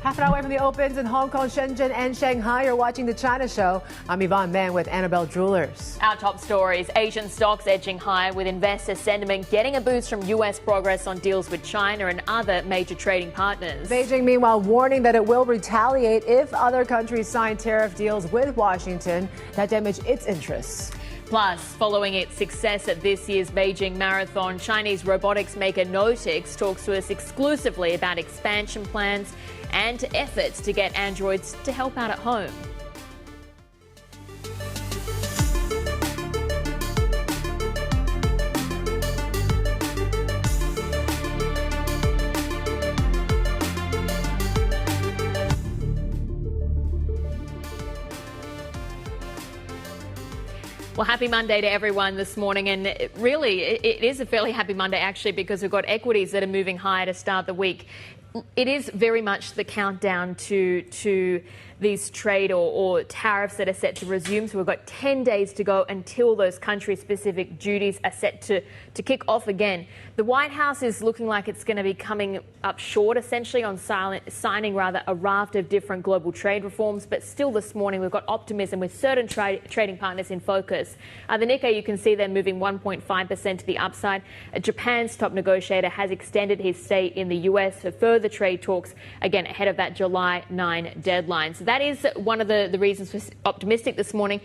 Half an hour away from the opens in Hong Kong, Shenzhen, and Shanghai. You're watching The China Show. I'm Yvonne with Annabelle Droulers. Our top stories: Asian stocks edging higher with investor sentiment getting a boost from U.S. progress on deals with China and other major trading partners. Beijing, meanwhile, warning that it will retaliate if other countries sign tariff deals with Washington that damage its interests. Plus, following its success at this year's Beijing Marathon, Chinese robotics maker Noetix talks to us exclusively about expansion plans and efforts to get androids to help out at home. Well, happy Monday to everyone this morning. And it is a fairly happy Monday, actually, because we've got equities that are moving higher to start the week. It is very much the countdown to these trade or tariffs that are set to resume. So we've got 10 days to go until those country-specific duties are set to kick off again. The White House is looking like it's going to be coming up short, essentially, on signing a raft of different global trade reforms. But still this morning, we've got optimism with certain trading partners in focus. The Nikkei, you can see they're moving 1.5% to the upside. Japan's top negotiator has extended his stay in the US for further trade talks, again, ahead of that July 9 deadline. So that is one of the reasons for optimistic this morning.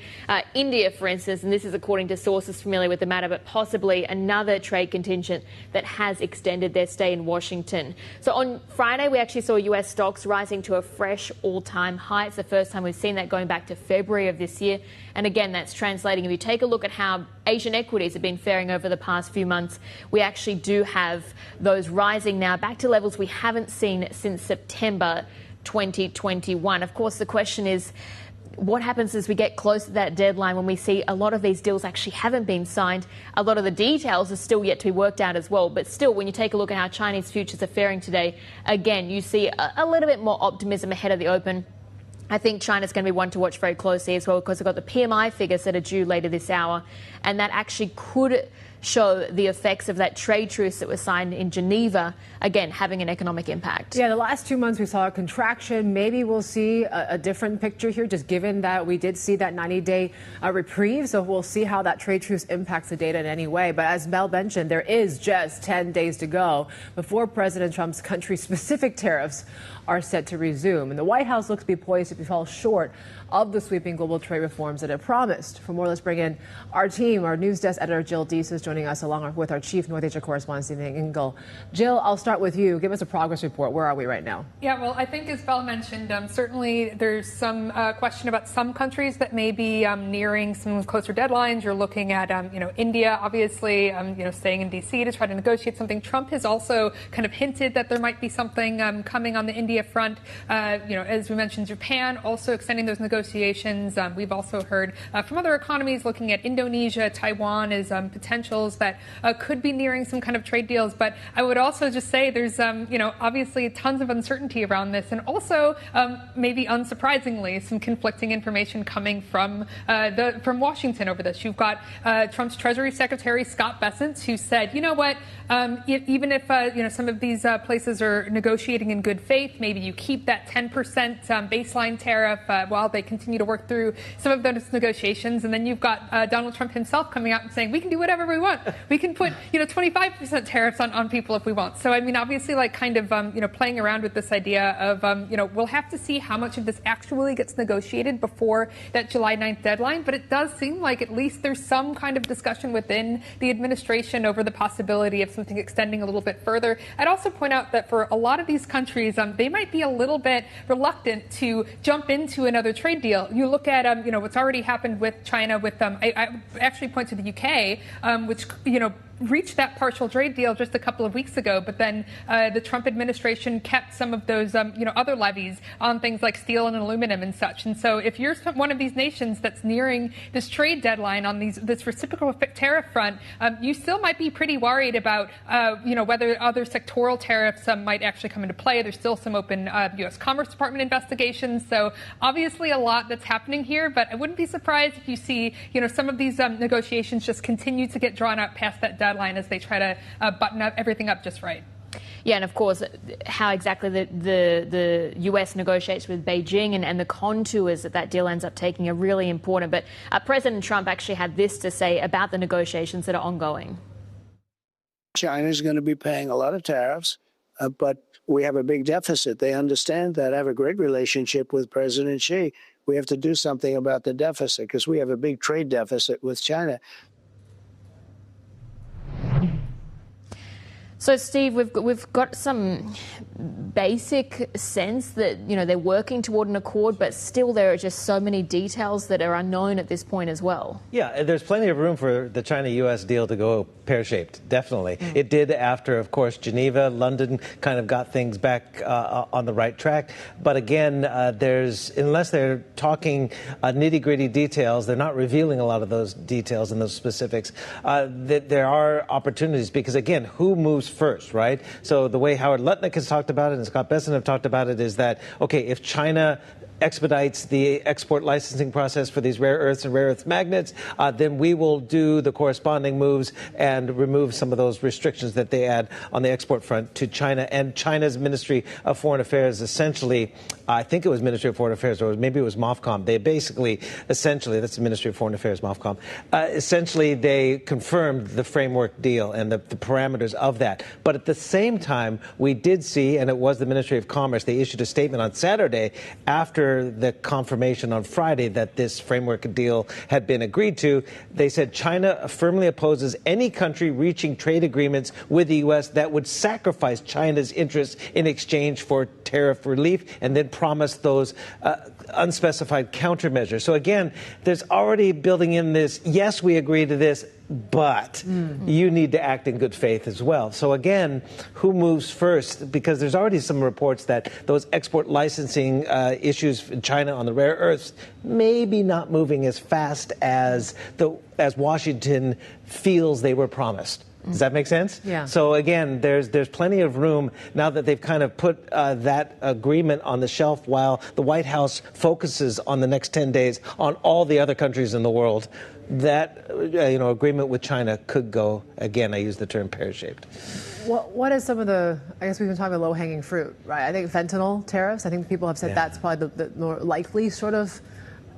India, for instance, and this is according to sources familiar with the matter, but possibly another trade contingent that has extended their stay in Washington. So on Friday, we actually saw US stocks rising to a fresh all-time high. It's the first time we've seen that going back to February of this year. And again, that's translating. If you take a look at how Asian equities have been faring over the past few months, we actually do have those rising now back to levels we haven't seen since September 2021. Of course, the question is, what happens as we get close to that deadline when we see a lot of these deals actually haven't been signed? A lot of the details are still yet to be worked out as well. But still, when you take a look at how Chinese futures are faring today, again, you see a little bit more optimism ahead of the open. I think China's going to be one to watch very closely as well, because we've got the PMI figures that are due later this hour, and that actually could show the effects of that trade truce that was signed in Geneva, again, having an economic impact. Yeah, the last 2 months we saw a contraction. Maybe we'll see a different picture here, just given that we did see that 90-day reprieve. So we'll see how that trade truce impacts the data in any way. But as Mel mentioned, there is just 10 days to go before President Trump's country-specific tariffs are set to resume. And the White House looks to be poised to fall short of the sweeping global trade reforms that it promised. For more, let's bring in our team. Our news desk editor Jill Deese is joining us, along with our chief North Asia correspondent Stephen Ingle. Jill, I'll start with you. Give us a progress report. Where are we right now? Yeah, well, I think as Belle mentioned, certainly there's some question about some countries that may be nearing some closer deadlines. You're looking at, India, obviously, staying in D.C. to try to negotiate something. Trump has also kind of hinted that there might be something coming on the India front. As we mentioned, Japan also extending those negotiations. We've also heard from other economies looking at Indonesia, Taiwan as potentials that could be nearing some kind of trade deals. But I would also just say there's, obviously tons of uncertainty around this, and also maybe unsurprisingly some conflicting information coming from Washington over this. You've got Trump's Treasury Secretary Scott Bessent, who said, you know what, even if some of these places are negotiating in good faith, maybe you keep that 10% baseline tariff while they continue to work through some of those negotiations. And then you've got Donald Trump himself coming out and saying, we can do whatever we want. We can put 25% tariffs on people if we want. So I mean, obviously, playing around with this idea of we'll have to see how much of this actually gets negotiated before that July 9th deadline. But it does seem like at least there's some kind of discussion within the administration over the possibility of something extending a little bit further. I'd also point out that for a lot of these countries, they might be a little bit reluctant to jump into another trade deal. You look at what's already happened with China. With I actually point to the UK, which reached that partial trade deal just a couple of weeks ago, but then the Trump administration kept some of those other levies on things like steel and aluminum and such. And so if you're one of these nations that's nearing this trade deadline on this reciprocal tariff front, you still might be pretty worried about whether other sectoral tariffs might actually come into play. There's still some open U.S. Commerce Department investigations. So obviously a lot that's happening here, but I wouldn't be surprised if you see some of these negotiations just continue to get drawn out past that deadline as they try to button up everything up just right. Yeah, and of course, how exactly the US negotiates with Beijing and the contours that deal ends up taking are really important. But President Trump actually had this to say about the negotiations that are ongoing. China's going to be paying a lot of tariffs, but we have a big deficit. They understand that. I have a great relationship with President Xi. We have to do something about the deficit because we have a big trade deficit with China. So, Steve, we've got some basic sense that, you know, they're working toward an accord, but still there are just so many details that are unknown at this point as well. Yeah, there's plenty of room for the China-U.S. deal to go pear-shaped, definitely. It did after, of course, Geneva. London kind of got things back on the right track. But again, unless they're talking nitty-gritty details, they're not revealing a lot of those details and those specifics. There are opportunities because, again, who moves first, right? So the way Howard Lutnick has talked about it and Scott Bessent have talked about it is that, okay, if China expedites the export licensing process for these rare earths and rare earth magnets, then we will do the corresponding moves and remove some of those restrictions that they add on the export front to China. And China's Ministry of Foreign Affairs essentially, I think it was Ministry of Foreign Affairs, or maybe it was MOFCOM. They basically, essentially, that's the Ministry of Foreign Affairs, MOFCOM. Essentially, they confirmed the framework deal and the parameters of that. But at the same time, we did see, and it was the Ministry of Commerce, they issued a statement on Saturday after the confirmation on Friday that this framework deal had been agreed to. They said China firmly opposes any country reaching trade agreements with the U.S. that would sacrifice China's interests in exchange for tariff relief, and then promise those unspecified countermeasures. So again, there's already building in this, yes, we agree to this, but you need to act in good faith as well. So again, who moves first? Because there's already some reports that those export licensing issues in China on the rare earths maybe not moving as fast as Washington feels they were promised. Does that make sense? Yeah. So again, there's plenty of room now that they've kind of put that agreement on the shelf while the White House focuses on the next 10 days on all the other countries in the world. That agreement with China could go, again, I use the term pear-shaped. What is some of the, I guess we've been talking about low-hanging fruit, right? I think fentanyl tariffs, I think people have said that's probably the more likely sort of,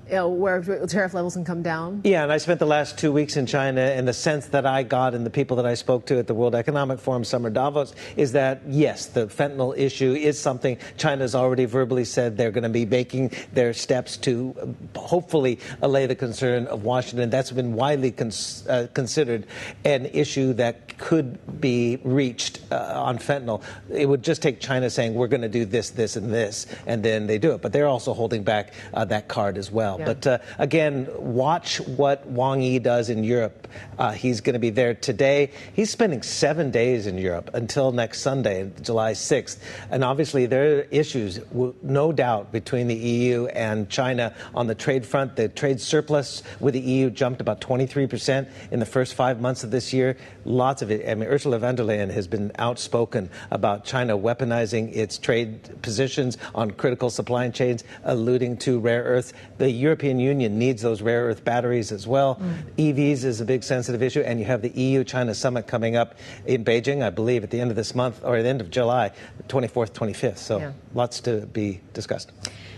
where tariff levels can come down. Yeah, and I spent the last 2 weeks in China, and the sense that I got and the people that I spoke to at the World Economic Forum Summer Davos is that, yes, the fentanyl issue is something China's already verbally said they're going to be making their steps to hopefully allay the concern of Washington. That's been widely considered an issue that could be reached on fentanyl. It would just take China saying, we're going to do this, this, and this, and then they do it. But they're also holding back that card as well. Yeah. But again, watch what Wang Yi does in Europe. He's going to be there today. He's spending 7 days in Europe until next Sunday, July 6th. And obviously there are issues, no doubt, between the EU and China on the trade front. The trade surplus with the EU jumped about 23% in the first 5 months of this year. Lots of it. I mean, Ursula von der Leyen has been outspoken about China weaponizing its trade positions on critical supply chains, alluding to rare earths. The European Union needs those rare earth batteries as well. EVs is a big sensitive issue, and you have the EU-China summit coming up in Beijing, I believe, at the end of this month, or at the end of July, 24th, 25th. So lots to be discussed.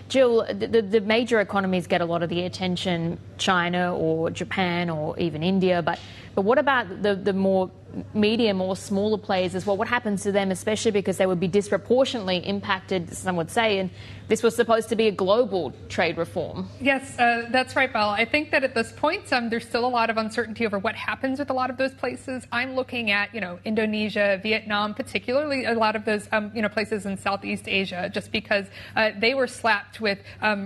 Jill, the major economies get a lot of the attention, China or Japan or even India, but what about the more medium or smaller players as well? What happens to them, especially because they would be disproportionately impacted, some would say, and this was supposed to be a global trade reform? Yes, that's right, Belle. I think that at this point, there's still a lot of uncertainty over what happens with a lot of those places. I'm looking at, Indonesia, Vietnam, particularly a lot of those, places in Southeast Asia, just because they were slapped with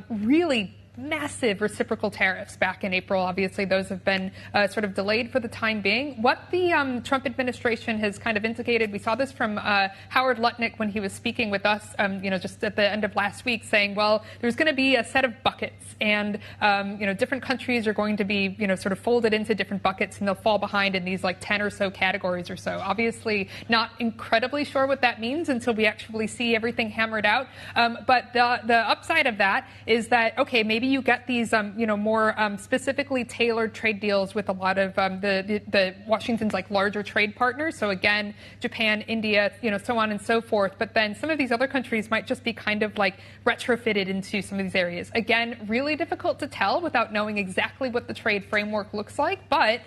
really massive reciprocal tariffs back in April. Obviously, those have been sort of delayed for the time being. What the Trump administration has kind of indicated, we saw this from Howard Lutnick when he was speaking with us, just at the end of last week, saying, well, there's going to be a set of buckets, and different countries are going to be sort of folded into different buckets, and they'll fall behind in these like 10 or so categories or so. Obviously, not incredibly sure what that means until we actually see everything hammered out. But the upside of that is that, okay, maybe maybe you get these, more specifically tailored trade deals with a lot of the Washington's like larger trade partners. So again, Japan, India, so on and so forth. But then some of these other countries might just be kind of like retrofitted into some of these areas. Again, really difficult to tell without knowing exactly what the trade framework looks like. But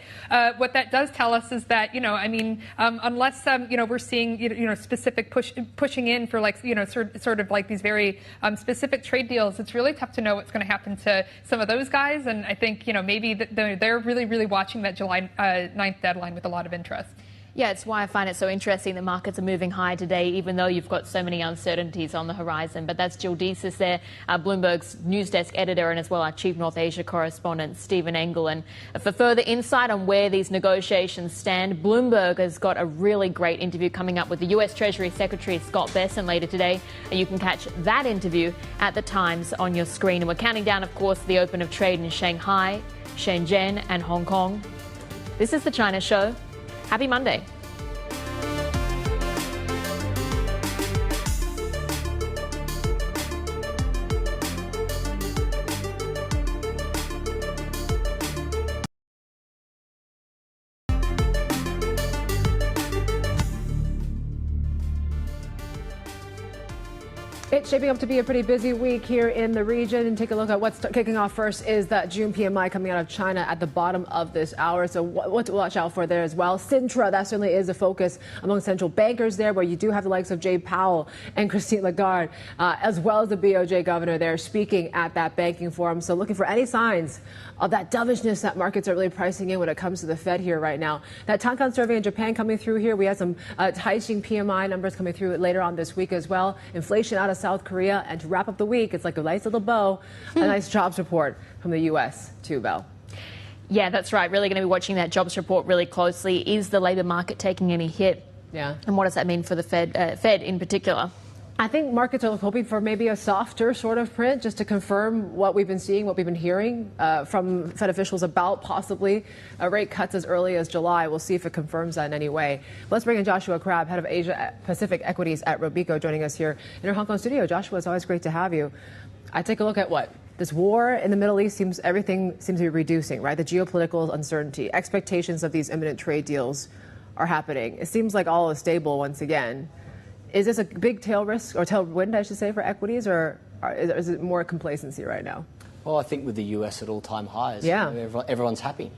what that does tell us is that, unless, we're seeing, specific pushing in for like, sort of like these very specific trade deals, it's really tough to know what's going to happen to some of those guys. And I think, maybe they're really, really watching that July 9th deadline with a lot of interest. Yeah, it's why I find it so interesting that markets are moving high today, even though you've got so many uncertainties on the horizon. But that's Jill Deesis there, Bloomberg's news desk editor, and as well our chief North Asia correspondent, Stephen Engel. And for further insight on where these negotiations stand, Bloomberg has got a really great interview coming up with the US Treasury Secretary Scott Bessent later today. And you can catch that interview at the Times on your screen. And we're counting down, of course, the open of trade in Shanghai, Shenzhen and Hong Kong. This is The China Show. Happy Monday. It's shaping up to be a pretty busy week here in the region. And take a look at what's kicking off first is that June PMI coming out of China at the bottom of this hour. So what to watch out for there as well. Sintra, that certainly is a focus among central bankers there, where you do have the likes of Jay Powell and Christine Lagarde, as well as the BOJ governor there speaking at that banking forum. So looking for any signs of that dovishness that markets are really pricing in when it comes to the Fed here right now. That Tankan survey in Japan coming through here. We had some Taixing PMI numbers coming through later on this week as well. Inflation out of South Korea. And to wrap up the week, it's like a nice little bow, a nice jobs report from the U.S. too, Belle. Yeah, that's right. Really going to be watching that jobs report really closely. Is the labour market taking any hit? Yeah. And what does that mean for the Fed in particular? I think markets are hoping for maybe a softer sort of print just to confirm what we've been seeing, what we've been hearing from Fed officials about possibly rate cuts as early as July. We'll see if it confirms that in any way. Let's bring in Joshua Crabb, head of Asia Pacific Equities at Robeco, joining us here in our Hong Kong studio. Joshua, it's always great to have you. I take a look at what? This war in the Middle East everything seems to be reducing, right? The geopolitical uncertainty, expectations of these imminent trade deals are happening. It seems like all is stable once again. Is this a big tail risk, or tailwind, I should say, for equities, or is it more complacency right now? Well, I think with the US at all-time highs, everyone's happy.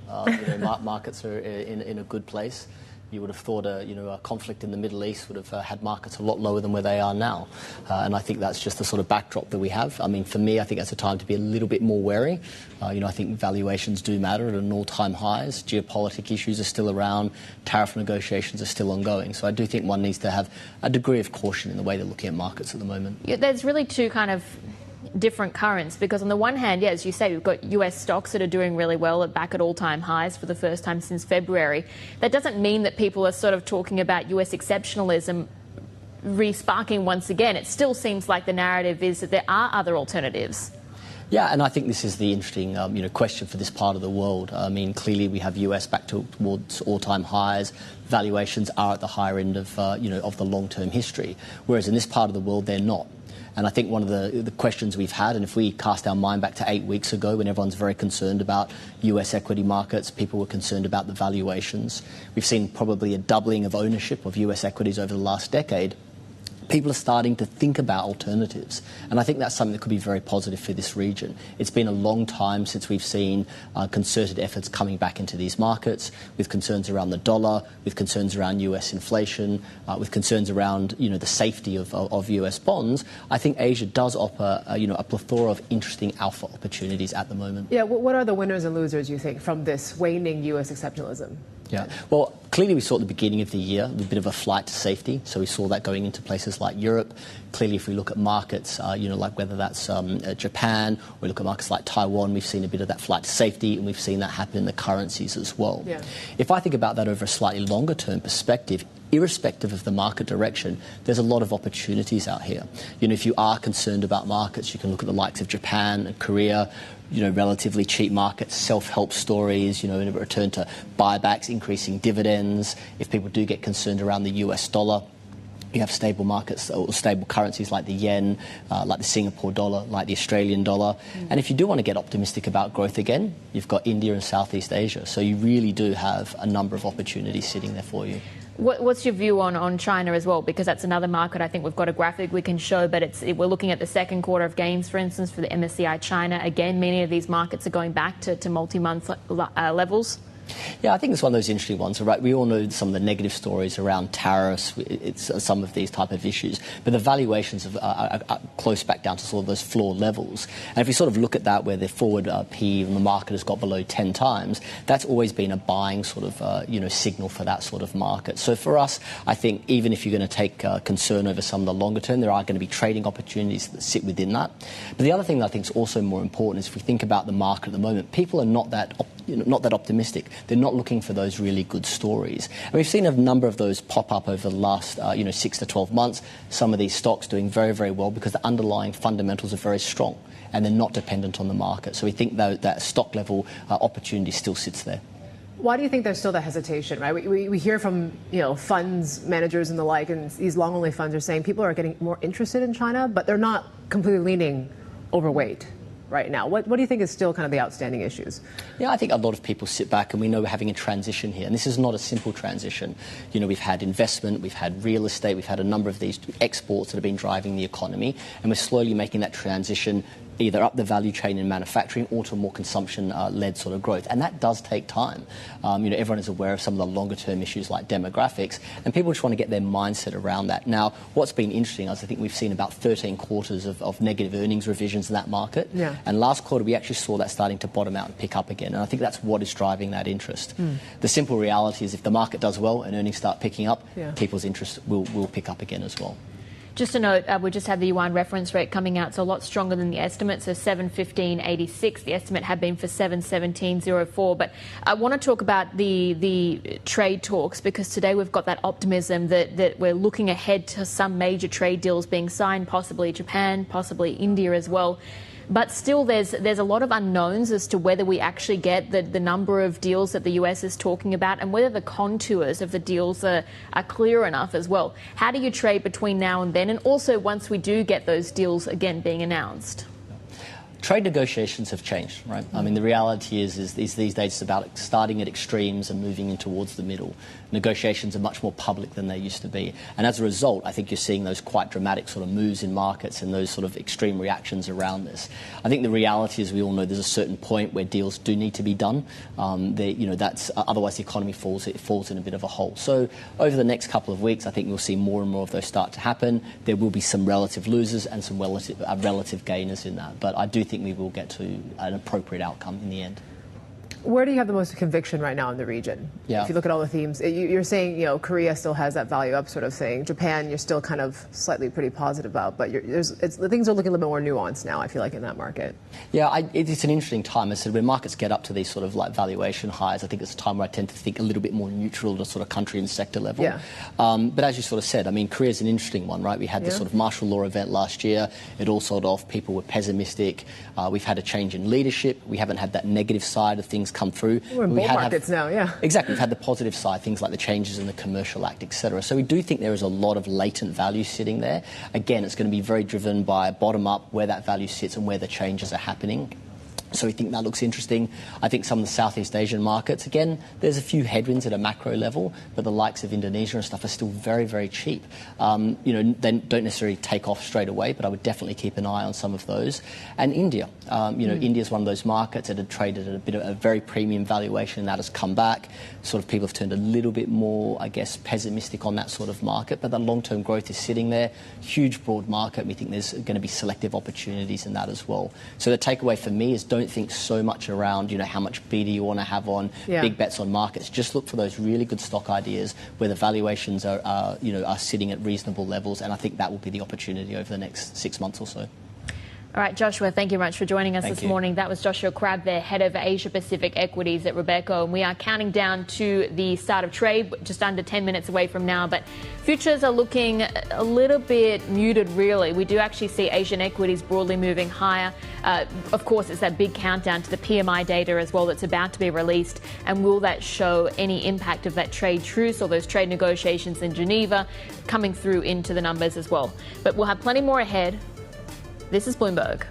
Markets are in a good place. You would have thought a conflict in the Middle East would have had markets a lot lower than where they are now. And I think that's just the sort of backdrop that we have. I mean, for me, I think that's a time to be a little bit more wary. I think valuations do matter at an all-time highs. Geopolitical issues are still around. Tariff negotiations are still ongoing. So I do think one needs to have a degree of caution in the way they're looking at markets at the moment. Yeah, there's really two kind of different currents, because on the one hand, as you say, we've got US stocks that are doing really well, back at all-time highs for the first time since February. That doesn't mean that people are sort of talking about US exceptionalism re-sparking once again. It still seems like the narrative is that there are other alternatives. Yeah, and I think this is the interesting question for this part of the world. I mean, clearly we have US back towards all-time highs. Valuations are at the higher end of the long-term history, whereas in this part of the world they're not. And I think one of the questions we've had, and if we cast our mind back to 8 weeks ago when everyone's very concerned about US equity markets, people were concerned about the valuations. We've seen probably a doubling of ownership of US equities over the last decade. People are starting to think about alternatives. And I think that's something that could be very positive for this region. It's been a long time since we've seen concerted efforts coming back into these markets, with concerns around the dollar, with concerns around US inflation, with concerns around the safety of US bonds. I think Asia does offer a plethora of interesting alpha opportunities at the moment. Yeah, what are the winners and losers, you think, from this waning US exceptionalism? Yeah, well, clearly we saw at the beginning of the year a bit of a flight to safety. So we saw that going into places like Europe. Clearly, if we look at markets, like whether that's Japan, or we look at markets like Taiwan, we've seen a bit of that flight to safety, and we've seen that happen in the currencies as well. Yeah. If I think about that over a slightly longer term perspective, irrespective of the market direction, there's a lot of opportunities out here. If you are concerned about markets, you can look at the likes of Japan and Korea, relatively cheap markets, self-help stories, in a return to buybacks, increasing dividends. If people do get concerned around the US dollar, You have stable markets or stable currencies like the yen, like the Singapore dollar, like the Australian dollar. And if you do want to get optimistic about growth again, you've got India and Southeast Asia. So you really do have a number of opportunities sitting there for you. What's your view on China as well? Because that's another market. I think we've got a graphic we can show, but we're looking at the second quarter of gains, for instance, for the MSCI China. Again, many of these markets are going back to multi-month levels. Yeah, I think it's one of those interesting ones, right? We all know some of the negative stories around tariffs, some of these type of issues, but the valuations are close back down to sort of those floor levels. And if we sort of look at that, where the forward PE in the market has got below 10 times, that's always been a buying sort of signal for that sort of market. So for us, I think even if you're going to take concern over some of the longer term, there are going to be trading opportunities that sit within that. But the other thing that I think is also more important is if we think about the market at the moment, people are not that optimistic. They're not looking for those really good stories. And we've seen a number of those pop up over the last 6 to 12 months. Some of these stocks doing very, very well because the underlying fundamentals are very strong and they're not dependent on the market. So we think that stock level opportunity still sits there. Why do you think there's still that hesitation, right? We hear from, funds managers and the like, and these long-only funds are saying people are getting more interested in China, but they're not completely leaning overweight right now. What do you think is still kind of the outstanding issues? Yeah, I think a lot of people sit back and we know we're having a transition here. And this is not a simple transition. We've had investment, we've had real estate, we've had a number of these exports that have been driving the economy. And we're slowly making that transition either up the value chain in manufacturing or to more consumption-led sort of growth. And that does take time. Everyone is aware of some of the longer-term issues like demographics, and people just want to get their mindset around that. Now, what's been interesting is I think we've seen about 13 quarters of negative earnings revisions in that market. Yeah. And last quarter, we actually saw that starting to bottom out and pick up again. And I think that's what is driving that interest. The simple reality is if the market does well and earnings start picking up, people's interest will pick up again as well. Just a note, we just had the Yuan reference rate coming out, so a lot stronger than the estimate, so 7.1586. The estimate had been for 7.1704. But I want to talk about the trade talks, because today we've got that optimism that we're looking ahead to some major trade deals being signed, possibly Japan, possibly India as well. But still, there's a lot of unknowns as to whether we actually get the number of deals that the US is talking about and whether the contours of the deals are clear enough as well. How do you trade between now and then, and also once we do get those deals again being announced? Trade negotiations have changed, right? I mean, the reality is these days it's about starting at extremes and moving in towards the middle. Negotiations are much more public than they used to be. And as a result, I think you're seeing those quite dramatic sort of moves in markets and those sort of extreme reactions around this. I think the reality is we all know there's a certain point where deals do need to be done. That's otherwise the economy falls in a bit of a hole. So over the next couple of weeks, I think we'll see more and more of those start to happen. There will be some relative losers and some relative gainers in that. But I do think we will get to an appropriate outcome in the end. Where do you have the most conviction right now in the region? Yeah. If you look at all the themes, you're saying, Korea still has that value up sort of thing. Japan, you're still kind of slightly pretty positive about, but the things are looking a little bit more nuanced now, I feel like, in that market. Yeah, it's an interesting time. I said when markets get up to these sort of like valuation highs, I think it's a time where I tend to think a little bit more neutral to sort of country and sector level. Yeah. But as you sort of said, I mean, Korea's an interesting one, right? We had this sort of martial law event last year. It all sort of, people were pessimistic. We've had a change in leadership. We haven't had that negative side of things come through. We're in bull markets now, yeah. Exactly. We've had the positive side, things like the changes in the Commercial Act, etc. So we do think there is a lot of latent value sitting there. Again, it's going to be very driven by bottom up, where that value sits and where the changes are happening. So we think that looks interesting. I think some of the Southeast Asian markets, again, there's a few headwinds at a macro level, but the likes of Indonesia and stuff are still very, very cheap. They don't necessarily take off straight away, but I would definitely keep an eye on some of those. And India, India is one of those markets that had traded at a bit of a very premium valuation, and that has come back. Sort of people have turned a little bit more, I guess, pessimistic on that sort of market, but the long-term growth is sitting there. Huge, broad market. We think there's going to be selective opportunities in that as well. So the takeaway for me is don't think so much around, how much beta you want to have on big bets on markets. Just look for those really good stock ideas where the valuations are sitting at reasonable levels, and I think that will be the opportunity over the next 6 months or so. All right, Joshua, thank you very much for joining us this morning. That was Joshua Crabb, the head of Asia Pacific Equities at Robeco. And we are counting down to the start of trade, just under 10 minutes away from now. But futures are looking a little bit muted, really. We do actually see Asian equities broadly moving higher. Of course, it's that big countdown to the PMI data as well that's about to be released. And will that show any impact of that trade truce or those trade negotiations in Geneva coming through into the numbers as well? But we'll have plenty more ahead. This is Bloomberg.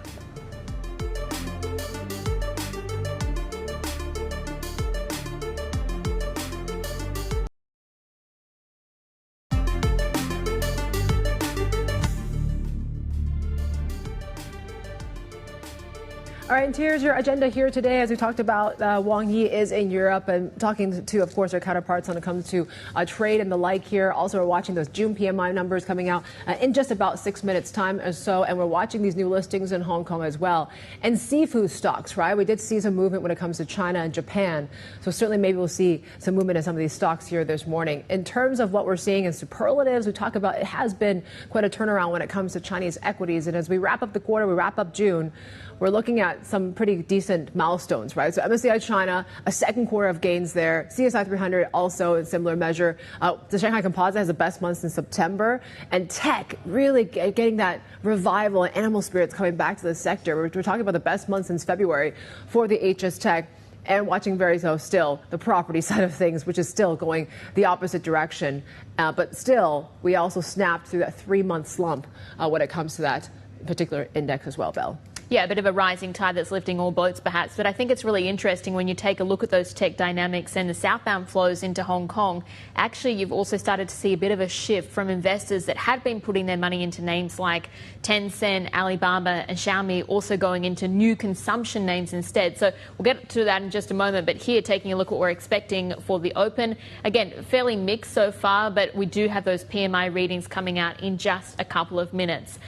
All right, and here's your agenda here today. As we talked about, Wang Yi is in Europe and talking to, of course, our counterparts when it comes to trade and the like here. Also, we're watching those June PMI numbers coming out in just about 6 minutes time or so. And we're watching these new listings in Hong Kong as well. And seafood stocks, right? We did see some movement when it comes to China and Japan. So certainly maybe we'll see some movement in some of these stocks here this morning. In terms of what we're seeing in superlatives, we talk about it has been quite a turnaround when it comes to Chinese equities. And as we wrap up the quarter, we wrap up June, we're looking at some pretty decent milestones, right? So MSCI China, a second quarter of gains there. CSI 300 also in similar measure. The Shanghai Composite has the best month since September. And tech really getting that revival and animal spirits coming back to the sector. We're talking about the best month since February for the HS Tech. And watching very still the property side of things, which is still going the opposite direction. But still, we also snapped through that 3-month slump when it comes to that particular index as well, Belle. Yeah, a bit of a rising tide that's lifting all boats, perhaps. But I think it's really interesting when you take a look at those tech dynamics and the southbound flows into Hong Kong. Actually, you've also started to see a bit of a shift from investors that had been putting their money into names like Tencent, Alibaba and Xiaomi, also going into new consumption names instead. So we'll get to that in just a moment. But here, taking a look at what we're expecting for the open. Again, fairly mixed so far, but we do have those PMI readings coming out in just a couple of minutes.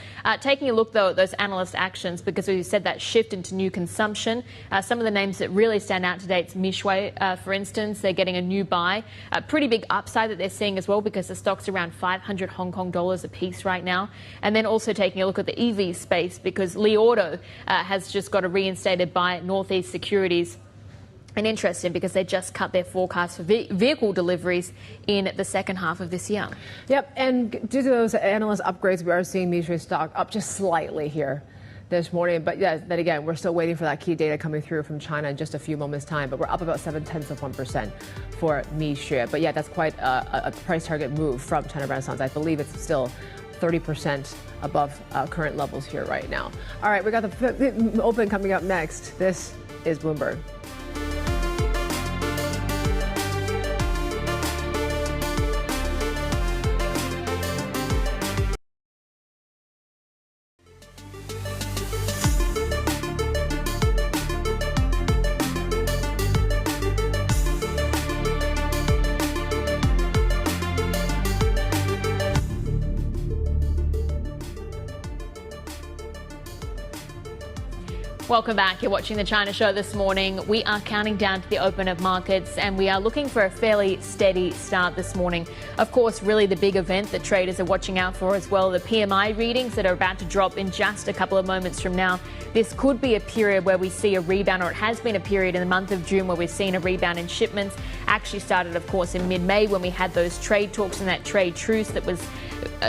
Taking a look, though, at those analyst actions, because we said that shift into new consumption. Some of the names that really stand out today, it's Mishway, for instance. They're getting a new buy. A pretty big upside that they're seeing as well because the stock's around 500 Hong Kong dollars a piece right now. And then also taking a look at the EV space because Li Auto has just got a reinstated buy at Northeast Securities. And interesting because they just cut their forecast for vehicle deliveries in the second half of this year. Yep, and due to those analyst upgrades, we are seeing Mishway stock up just slightly here this morning. But yeah, then again, we're still waiting for that key data coming through from China in just a few moments' time. But we're up about 0.7% for Mishway. But yeah, that's quite a price target move from China Renaissance. I believe it's still 30% above current levels here right now. All right, we got the open coming up next. This is Bloomberg. Welcome back. You're watching the China Show this morning. We are counting down to the open of markets and we are looking for a fairly steady start this morning. Of course, really the big event that traders are watching out for as well, the PMI readings that are about to drop in just a couple of moments from now. This could be a period where we see a rebound, or it has been a period in the month of June where we've seen a rebound in shipments. Actually started, of course, in mid-May when we had those trade talks and that trade truce that was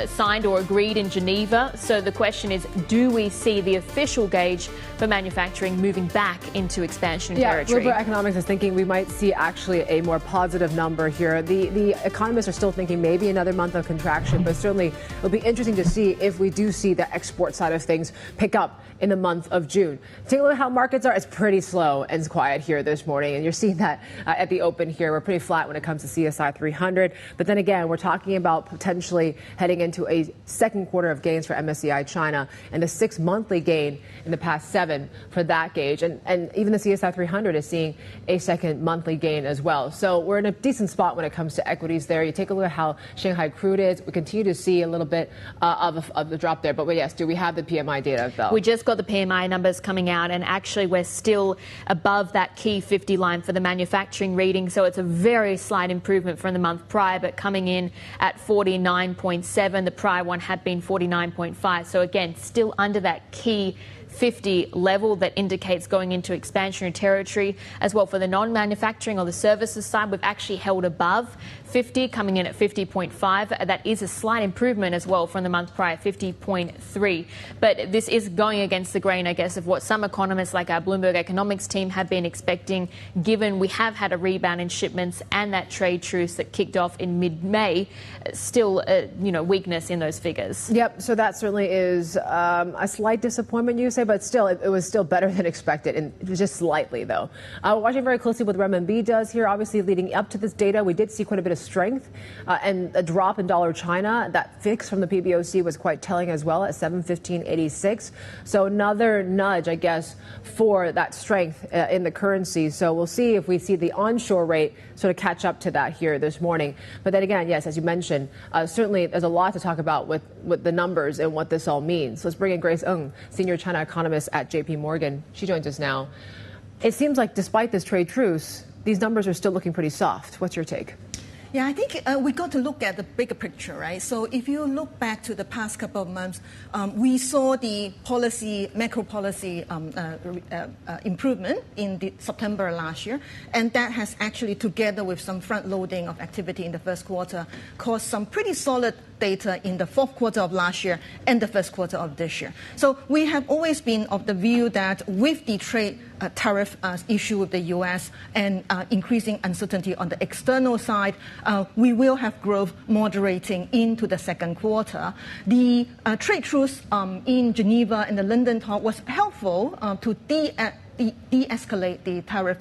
signed or agreed in Geneva. So the question is, do we see the official gauge for manufacturing moving back into expansion territory? Bloomberg Economics is thinking we might see actually a more positive number here. The economists are still thinking maybe another month of contraction, but certainly it'll be interesting to see if we do see the export side of things pick up in the month of June. Take a look at how markets are. It's pretty slow and quiet here this morning, and you're seeing that at the open here. We're pretty flat when it comes to CSI 300, but then again, we're talking about potentially heading into a second quarter of gains for MSCI China and the 6 monthly gain in the past 7 for that gauge, and even the CSI 300 is seeing a second monthly gain as well. So we're in a decent spot when it comes to equities there. You take a look at how Shanghai crude is. We continue to see a little bit of the drop there, but yes, do we have the PMI data, Belle? We just got the PMI numbers coming out, and actually we're still above that key 50 line for the manufacturing reading, so it's a very slight improvement from the month prior, but coming in at 49.7. 47. The prior one had been 49.5. So again, still under that key 50 level that indicates going into expansionary territory. As well, for the non-manufacturing or the services side, we've actually held above 50, coming in at 50.5. That is a slight improvement as well from the month prior, 50.3. But this is going against the grain, I guess, of what some economists like our Bloomberg economics team have been expecting, given we have had a rebound in shipments and that trade truce that kicked off in mid-May. Still, weakness in those figures. Yep, so that certainly is a slight disappointment, you say, but still, it was still better than expected, and just slightly, though. Watching very closely what the renminbi does here. Obviously, leading up to this data, we did see quite a bit of strength and a drop in dollar China. That fix from the PBOC was quite telling as well at 715.86. So another nudge, I guess, for that strength in the currency. So we'll see if we see the onshore rate sort of catch up to that here this morning. But then again, yes, as you mentioned, certainly there's a lot to talk about with the numbers and what this all means. So let's bring in Grace Ng, senior China economist at JPMorgan. She joins us now. It seems like despite this trade truce, these numbers are still looking pretty soft. What's your take? Yeah, I think we got to look at the bigger picture, right? So if you look back to the past couple of months, we saw the macro policy improvement in September last year, and that has actually, together with some front loading of activity in the first quarter, caused some pretty solid data in the fourth quarter of last year and the first quarter of this year. So we have always been of the view that with the trade tariff issue with the U.S. and increasing uncertainty on the external side, we will have growth moderating into the second quarter. The trade truce in Geneva and the London talk was helpful to de-escalate the tariff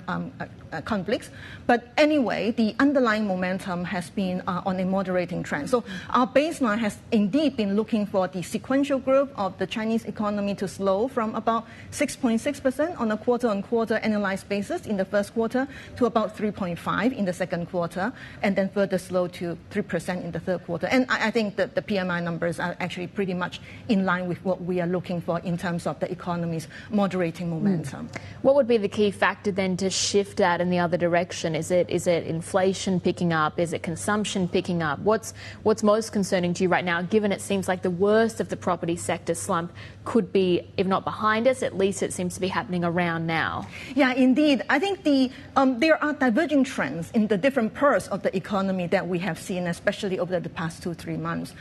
conflicts. But anyway, the underlying momentum has been on a moderating trend. So our baseline has indeed been looking for the sequential growth of the Chinese economy to slow from about 6.6% on a quarter-on-quarter annualized basis in the first quarter to about 3.5% in the second quarter, and then further slow to 3% in the third quarter. And I think that the PMI numbers are actually pretty much in line with what we are looking for in terms of the economy's moderating momentum. What would be the key factor then to shift that in the other direction? Is it inflation picking up? Is it consumption picking up? What's most concerning to you right now, given it seems like the worst of the property sector slump could be, if not behind us, at least it seems to be happening around now? Yeah, indeed. I think there are diverging trends in the different parts of the economy that we have seen, especially over the past 2-3 months.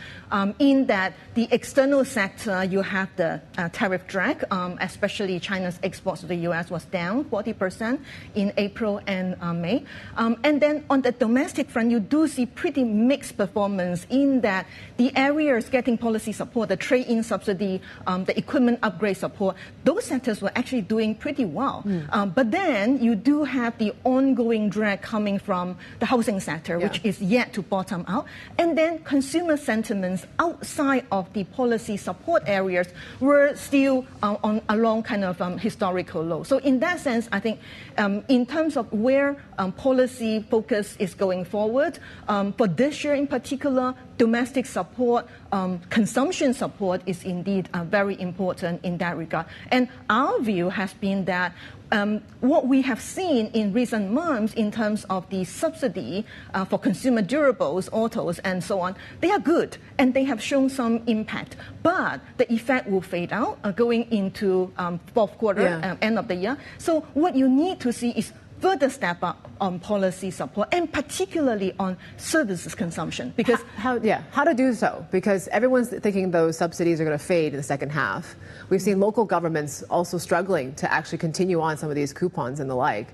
In that the external sector, you have the tariff drag, especially China's exports to the U.S. was down 40% in April and May. And then on the domestic front, you do see pretty mixed performance in that the areas getting policy support, the trade-in subsidy, the equipment upgrade support, those sectors were actually doing pretty well. But then you do have the ongoing drag coming from the housing sector, which is yet to bottom out. And then consumer sentiments outside of the policy support areas were still along kind of historical low. So in that sense, I think in terms of where policy focus is going forward, for this year in particular, domestic support, consumption support is indeed very important in that regard. And our view has been that what we have seen in recent months in terms of the subsidy for consumer durables, autos, and so on, they are good and they have shown some impact. But the effect will fade out going into fourth quarter, end of the year. So what you need to see is further step up on policy support, and particularly on services consumption. Because how to do so? Because everyone's thinking those subsidies are going to fade in the second half. We've seen local governments also struggling to actually continue on some of these coupons and the like.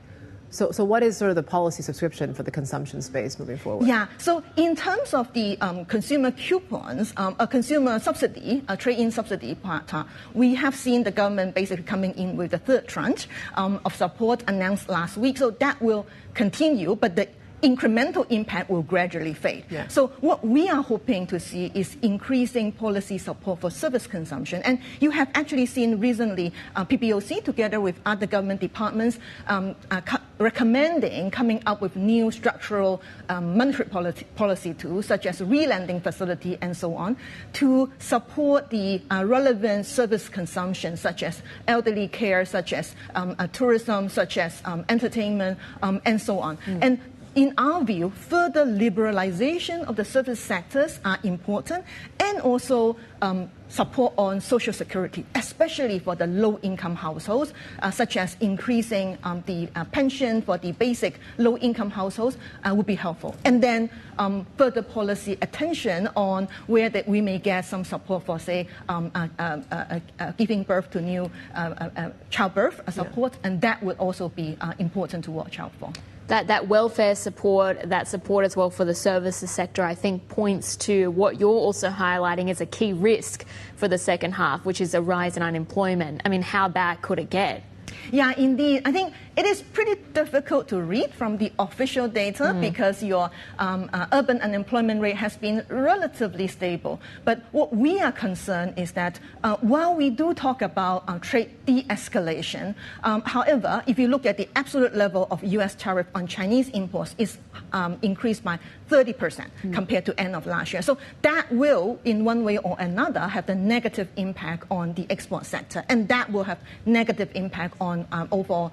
So what is sort of the policy subscription for the consumption space moving forward? Yeah, so in terms of the consumer coupons, a consumer subsidy, a trade-in subsidy part, we have seen the government basically coming in with the third tranche of support announced last week. So that will continue, but the incremental impact will gradually fade. So what we are hoping to see is increasing policy support for service consumption. And you have actually seen recently PBOC, together with other government departments, recommending coming up with new structural monetary policy tools, such as re-lending facility and so on, to support the relevant service consumption, such as elderly care, such as tourism, such as entertainment, and so on. And in our view, further liberalization of the service sectors are important, and also support on social security, especially for the low-income households, such as increasing the pension for the basic low-income households would be helpful. And then further policy attention on where that we may get some support for, say, giving birth to new childbirth support, and that would also be important to watch out for. That welfare support, that support as well for the services sector, I think points to what you're also highlighting as a key risk for the second half, which is a rise in unemployment. I mean, how bad could it get? Yeah, indeed. I think it is pretty difficult to read from the official data because your urban unemployment rate has been relatively stable. But what we are concerned is that while we do talk about trade de-escalation, however, if you look at the absolute level of U.S. tariff on Chinese imports, it's increased by 30% compared to end of last year. So that will, in one way or another, have a negative impact on the export sector, and that will have negative impact on overall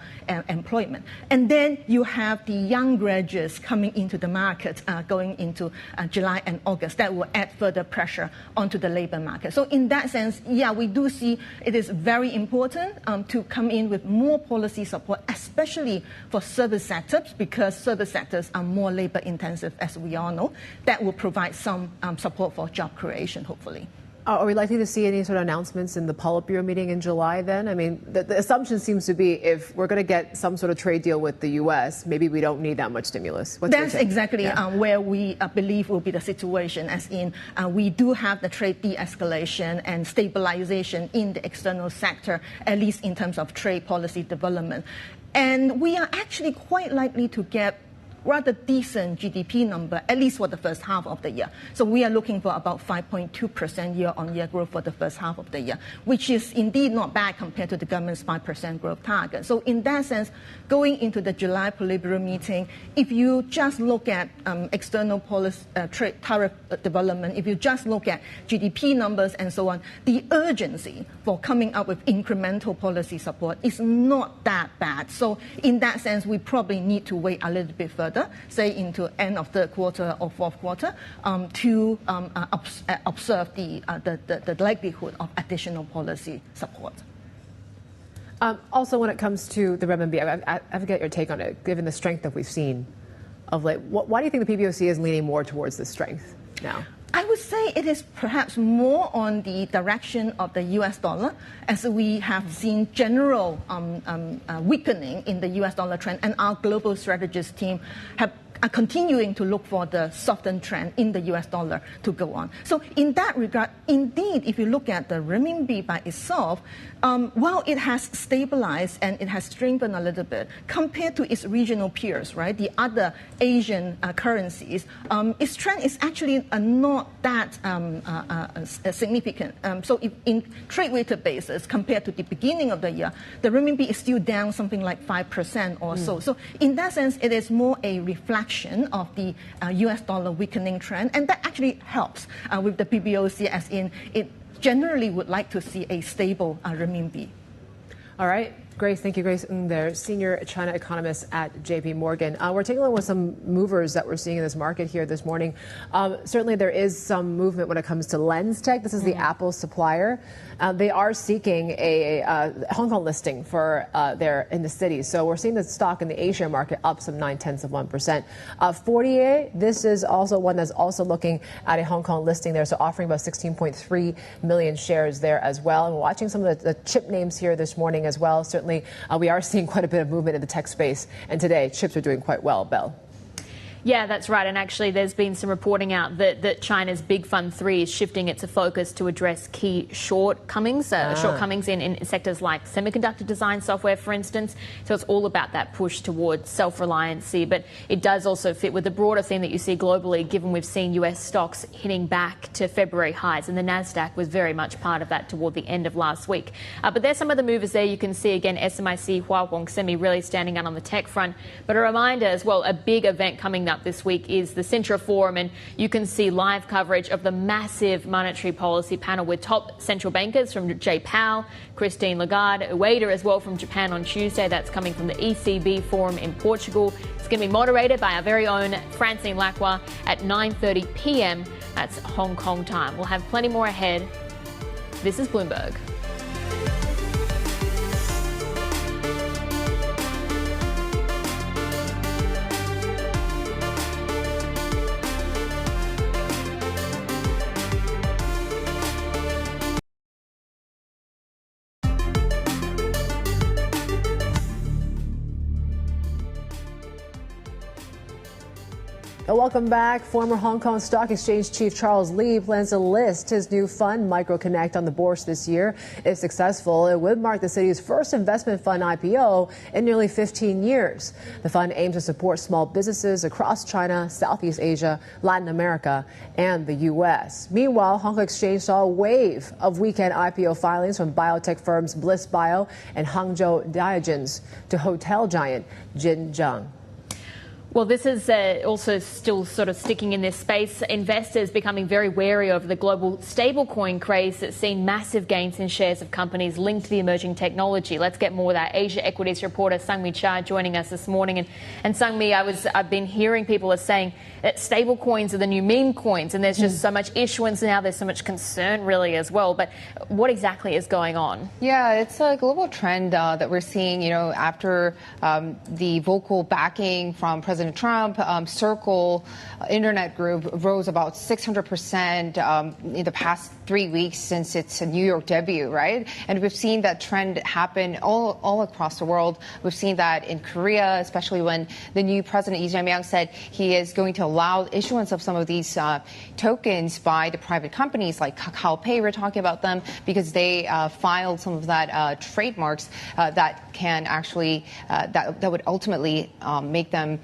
employment. And then you have the young graduates coming into the market going into July and August. That will add further pressure onto the labor market. So in that sense, yeah, we do see it is very important to come in with more policy support, especially for service sectors, because service sectors are more labor intensive, as we all know. That will provide some support for job creation, hopefully. Are we likely to see any sort of announcements in the Politburo meeting in July then? I mean, the assumption seems to be if we're going to get some sort of trade deal with the U.S., maybe we don't need that much stimulus. That's exactly where we believe will be the situation, as in we do have the trade de-escalation and stabilization in the external sector, at least in terms of trade policy development. And we are actually quite likely to get rather decent GDP number, at least for the first half of the year. So we are looking for about 5.2% year-on-year growth for the first half of the year, which is indeed not bad compared to the government's 5% growth target. So in that sense, going into the July Politburo meeting, if you just look at external policy, trade tariff development, if you just look at GDP numbers and so on, the urgency for coming up with incremental policy support is not that bad. So in that sense, we probably need to wait a little bit further, say into end of third quarter or fourth quarter, to observe the likelihood of additional policy support. Also, when it comes to the renminbi, I forget your take on it, given the strength that we've seen of late. Why do you think the PBOC is leaning more towards this strength now? I would say it is perhaps more on the direction of the U.S. dollar, as we have seen general weakening in the U.S. dollar trend, and our global strategist team are continuing to look for the softened trend in the U.S. dollar to go on. So in that regard, indeed, if you look at the renminbi by itself, while it has stabilized and it has strengthened a little bit compared to its regional peers, right, the other Asian currencies, its trend is actually not that significant. So if in trade-weighted basis, compared to the beginning of the year, the renminbi is still down something like 5% or so. So in that sense, it is more a reflection of the U.S. dollar weakening trend, and that actually helps with the PBOC, as in it generally would like to see a stable renminbi. All right. Grace, thank you, Grace Ng there, senior China economist at JPMorgan. We're taking a look at some movers that we're seeing in this market here this morning. Certainly, there is some movement when it comes to Lens Tech. This is the Apple supplier. They are seeking a Hong Kong listing for there in the city. So we're seeing the stock in the Asia market up some 0.9%. Fortier, this is also one that's also looking at a Hong Kong listing there, so offering about 16.3 million shares there as well. And we're watching some of the chip names here this morning as well. Certainly, we are seeing quite a bit of movement in the tech space. And today, chips are doing quite well, Belle. Yeah, that's right. And actually, there's been some reporting out that China's Big Fund 3 is shifting its focus to address key shortcomings in sectors like semiconductor design software, for instance. So it's all about that push towards self-reliancy. But it does also fit with the broader theme that you see globally, given we've seen US stocks hitting back to February highs. And the NASDAQ was very much part of that toward the end of last week. But there's some of the movers there. You can see, again, SMIC, Hua Hong Semi really standing out on the tech front. But a reminder as well, a big event coming up up this week is the Sintra Forum, and you can see live coverage of the massive monetary policy panel with top central bankers from Jay Powell, Christine Lagarde, Ueda as well from Japan on Tuesday. That's coming from the ECB Forum in Portugal. It's going to be moderated by our very own Francine Lacroix at 9:30 p.m. That's Hong Kong time. We'll have plenty more ahead. This is Bloomberg. Welcome back. Former Hong Kong Stock Exchange Chief Charles Lee plans to list his new fund, MicroConnect, on the bourse this year. If successful, it would mark the city's first investment fund IPO in nearly 15 years. The fund aims to support small businesses across China, Southeast Asia, Latin America, and the U.S. Meanwhile, Hong Kong Exchange saw a wave of weekend IPO filings from biotech firms Bliss Bio and Hangzhou Diogens to hotel giant Jin Jiang. Well, this is also still sort of sticking in this space. Investors becoming very wary of the global stablecoin craze that's seen massive gains in shares of companies linked to the emerging technology. Let's get more of that. Asia equities reporter Sungmi Cha joining us this morning. And Sungmi, I've been hearing people are saying that stablecoins are the new meme coins, and there's just so much issuance now. There's so much concern really as well. But what exactly is going on? Yeah, it's a global trend that we're seeing, after the vocal backing from President Trump. Circle Internet Group rose about 600% in the past 3 weeks since its New York debut, right? And we've seen that trend happen all across the world. We've seen that in Korea, especially when the new president, Lee Jae-myung, said he is going to allow issuance of some of these tokens by the private companies like Kakao Pay. We're talking about them because they filed some of that trademarks that can actually that would ultimately make them,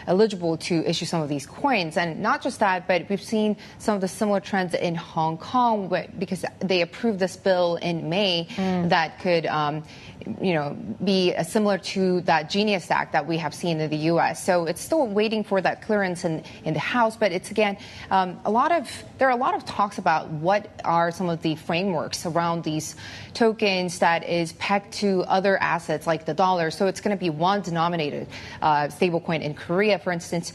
eligible to issue some of these coins. And not just that, but we've seen some of the similar trends in Hong Kong because they approved this bill in May that could be similar to that Genius Act that we have seen in the U.S. So it's still waiting for that clearance in the House. But it's, again, there are a lot of talks about what are some of the frameworks around these tokens that is pegged to other assets like the dollar. So it's going to be one-denominated stablecoin in Korea, for instance.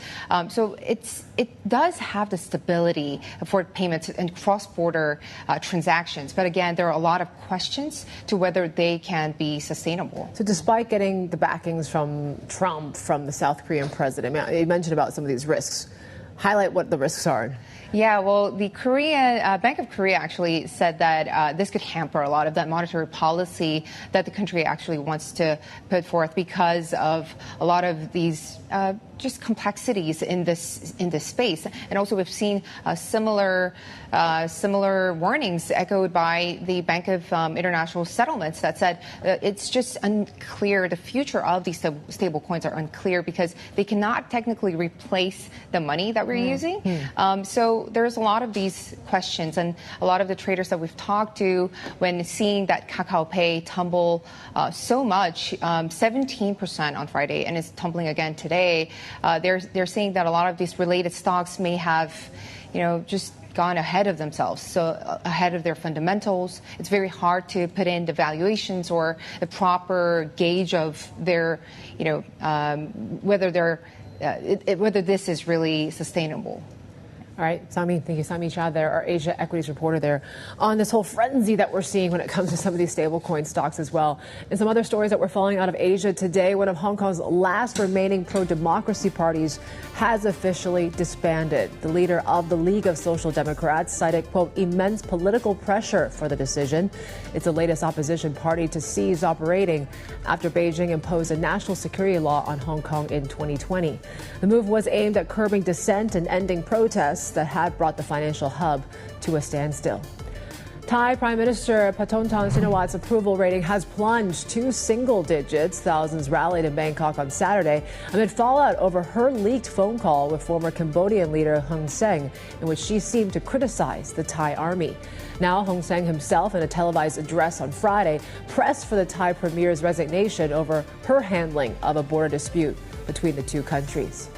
So it does have the stability for payments and cross-border transactions. But again, there are a lot of questions to whether they can be sustainable. So despite getting the backings from Trump, from the South Korean president, you mentioned about some of these risks. Highlight what the risks are. Yeah, well, the Bank of Korea actually said that this could hamper a lot of that monetary policy that the country actually wants to put forth because of a lot of these just complexities in this space. And also we've seen similar warnings echoed by the Bank of International Settlements that said it's just unclear. The future of these stable coins are unclear because they cannot technically replace the money that we're using. So there's a lot of these questions, and a lot of the traders that we've talked to, when seeing that Kakao Pay tumble so much, 17% on Friday, and it's tumbling again today, they're saying that a lot of these related stocks may have, just gone ahead of themselves, so ahead of their fundamentals. It's very hard to put in the valuations or the proper gauge of their, whether this is really sustainable. All right, Sami, thank you. Sami Cha there, our Asia equities reporter there, on this whole frenzy that we're seeing when it comes to some of these stablecoin stocks as well. And some other stories that we're following out of Asia today, one of Hong Kong's last remaining pro-democracy parties has officially disbanded. The leader of the League of Social Democrats cited, quote, immense political pressure for the decision. It's the latest opposition party to cease operating after Beijing imposed a national security law on Hong Kong in 2020. The move was aimed at curbing dissent and ending protests that had brought the financial hub to a standstill. Thai Prime Minister Paetongtarn Shinawat's approval rating has plunged to single digits. Thousands rallied in Bangkok on Saturday amid fallout over her leaked phone call with former Cambodian leader Hun Sen, in which she seemed to criticize the Thai army. Now, Hun Sen himself, in a televised address on Friday, pressed for the Thai premier's resignation over her handling of a border dispute between the two countries.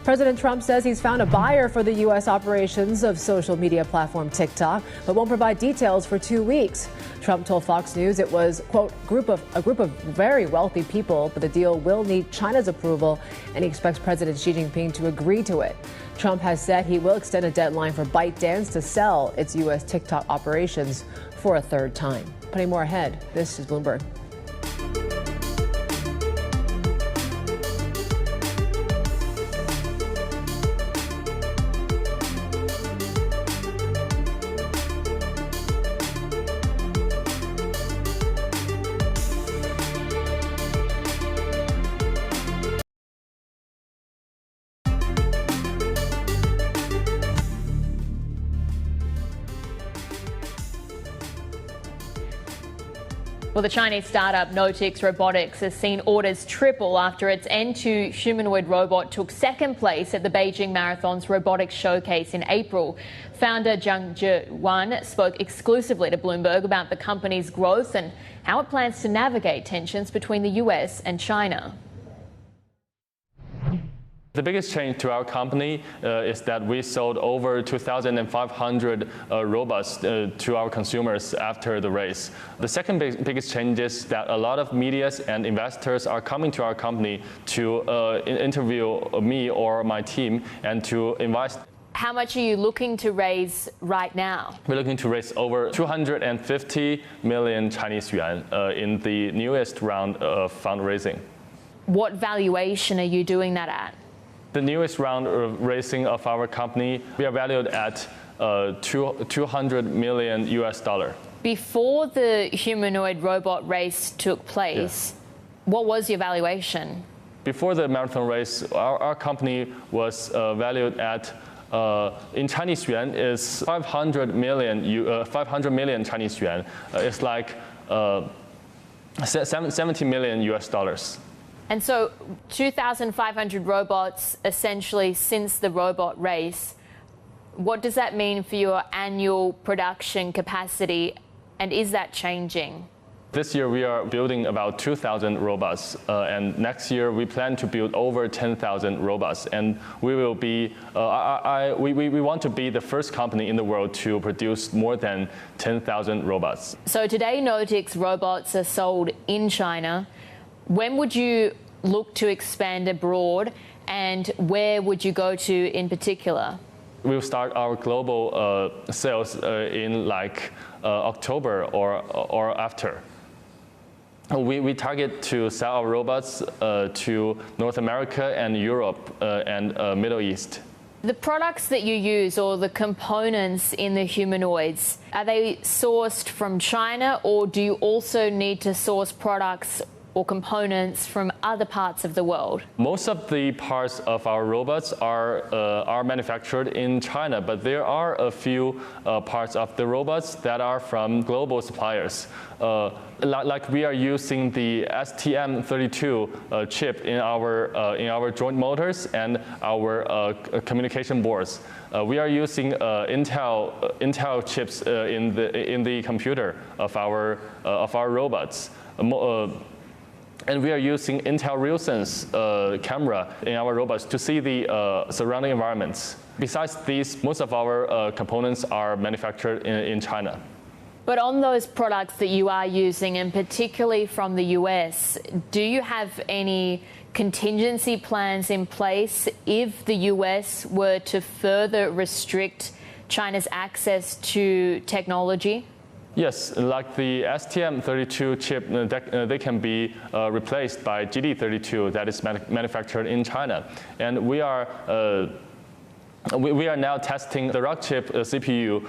President Trump says he's found a buyer for the U.S. operations of social media platform TikTok, but won't provide details for 2 weeks. Trump told Fox News it was, quote, a group of very wealthy people, but the deal will need China's approval, and he expects President Xi Jinping to agree to it. Trump has said he will extend a deadline for ByteDance to sell its U.S. TikTok operations for a third time. Putting more ahead, this is Bloomberg. Well, the Chinese startup Noetix Robotics has seen orders triple after its N2 humanoid robot took second place at the Beijing Marathon's robotics showcase in April. Founder Yuan spoke exclusively to Bloomberg about the company's growth and how it plans to navigate tensions between the US and China. The biggest change to our company is that we sold over 2,500 robots to our consumers after the race. The second biggest change is that a lot of media and investors are coming to our company to interview me or my team and to invest. How much are you looking to raise right now? We're looking to raise over 250 million Chinese yuan in the newest round of fundraising. What valuation are you doing that at? The newest round of raising of our company, we are valued at $200 million US. Before the humanoid robot race took place, what was your valuation? Before the marathon race, our company was valued at, in Chinese yuan, is 500 million Chinese yuan. It's like 70 million US dollars. And so 2,500 robots essentially since the robot race. What does that mean for your annual production capacity, and is that changing? This year we are building about 2,000 robots, and next year we plan to build over 10,000 robots. And we will be, we want to be the first company in the world to produce more than 10,000 robots. So today Noetix robots are sold in China. When would you look to expand abroad, and where would you go to in particular? We'll start our global sales in like October or after. We target to sell our robots to North America and Europe and Middle East. The products that you use, or the components in the humanoids, are they sourced from China, or do you also need to source products or components from other parts of the world? Most of the parts of our robots are manufactured in China, but there are a few parts of the robots that are from global suppliers. Like we are using the STM32 chip in our joint motors and our communication boards. We are using Intel chips in the computer of our robots. And we are using Intel RealSense camera in our robots to see the surrounding environments. Besides these, most of our components are manufactured in China. But on those products that you are using, and particularly from the US, do you have any contingency plans in place if the US were to further restrict China's access to technology? Yes, like the STM32 chip, they can be replaced by GD32 that is manufactured in China. And we are now testing the Rockchip CPU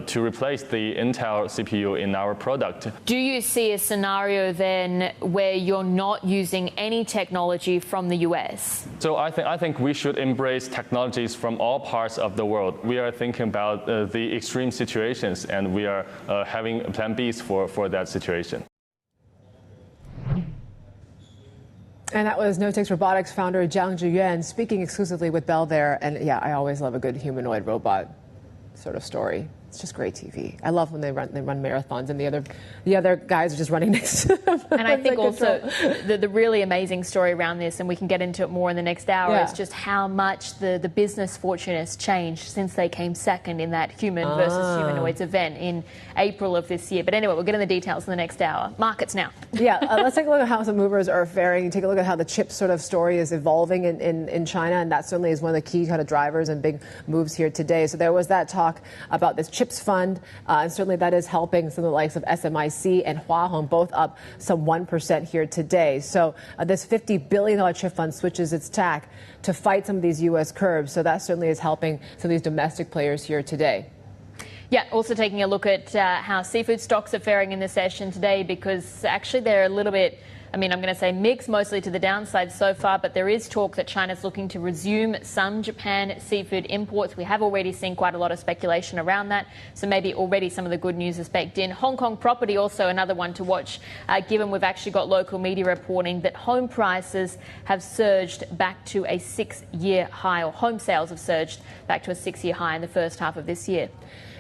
to replace the Intel CPU in our product. Do you see a scenario then where you're not using any technology from the US? So I think we should embrace technologies from all parts of the world. We are thinking about the extreme situations, and we are having plan Bs for that situation. And that was Noetix Robotics founder Yuan speaking exclusively with Bell there. And yeah, I always love a good humanoid robot sort of story. It's just great TV. I love when they run marathons and the other guys are just running next to them. And I think also the really amazing story around this, and we can get into it more in the next hour, is just how much the business fortune has changed since they came second in that human versus humanoids event in April of this year. But anyway, we'll get into the details in the next hour. Markets now. Yeah, let's take a look at how some movers are faring. Take a look at how the chip sort of story is evolving in China, and that certainly is one of the key kind of drivers and big moves here today. So there was that talk about this chips fund, and certainly that is helping some of the likes of SMIC and Huahong, both up some 1% here today. So this $50 billion chip fund switches its tack to fight some of these U.S. curbs. So that certainly is helping some of these domestic players here today. Yeah, also taking a look at how seafood stocks are faring in the session today, because actually they're a little bit, I'm going to say mixed, mostly to the downside so far, but there is talk that China's looking to resume some Japan seafood imports. We have already seen quite a lot of speculation around that, so maybe already some of the good news is baked in. Hong Kong property also another one to watch, given we've actually got local media reporting that home prices have surged back to a 6-year high, or home sales have surged back to a 6-year high in the first half of this year.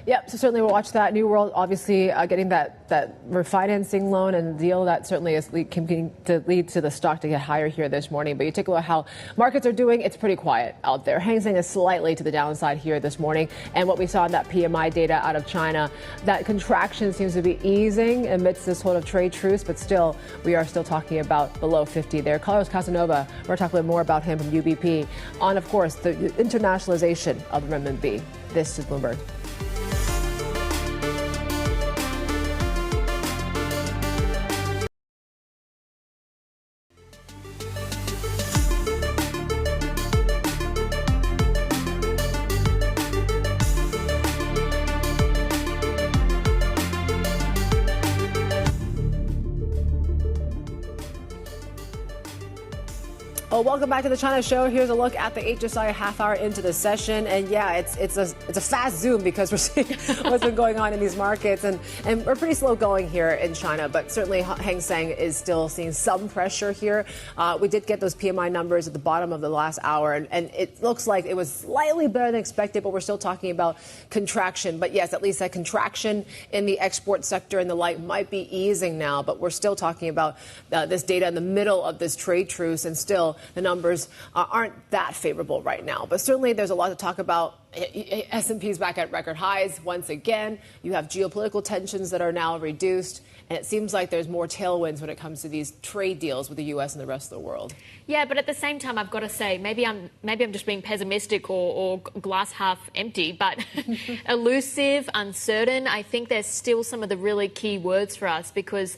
Yep, so certainly we'll watch that. New World obviously getting that refinancing loan and deal that certainly is continuing to lead to the stock to get higher here this morning. But you take a look at how markets are doing, it's pretty quiet out there. Hang Seng is slightly to the downside here this morning. And what we saw in that PMI data out of China, that contraction seems to be easing amidst this sort of trade truce, but still, we are still talking about below 50 there. Carlos Casanova, we're going to talk a little more about him from UBP on, of course, the internationalization of the renminbi. This is Bloomberg. Well, welcome back to the China Show. Here's a look at the HSI half hour into the session. And yeah, it's a fast zoom because we're seeing what's been going on in these markets. And we're pretty slow going here in China, but certainly Hang Seng is still seeing some pressure here. We did get those PMI numbers at the bottom of the last hour, and it looks like it was slightly better than expected, but we're still talking about contraction. But yes, at least that contraction in the export sector and the like might be easing now, but we're still talking about this data in the middle of this trade truce, and still the numbers aren't that favorable right now. But certainly there's a lot to talk about. S&P's back at record highs once again. You have geopolitical tensions that are now reduced, and it seems like there's more tailwinds when it comes to these trade deals with the U.S. and the rest of the world. Yeah, but at the same time, I've got to say, maybe I'm just being pessimistic or glass half empty, but elusive, uncertain. I think there's still some of the really key words for us, because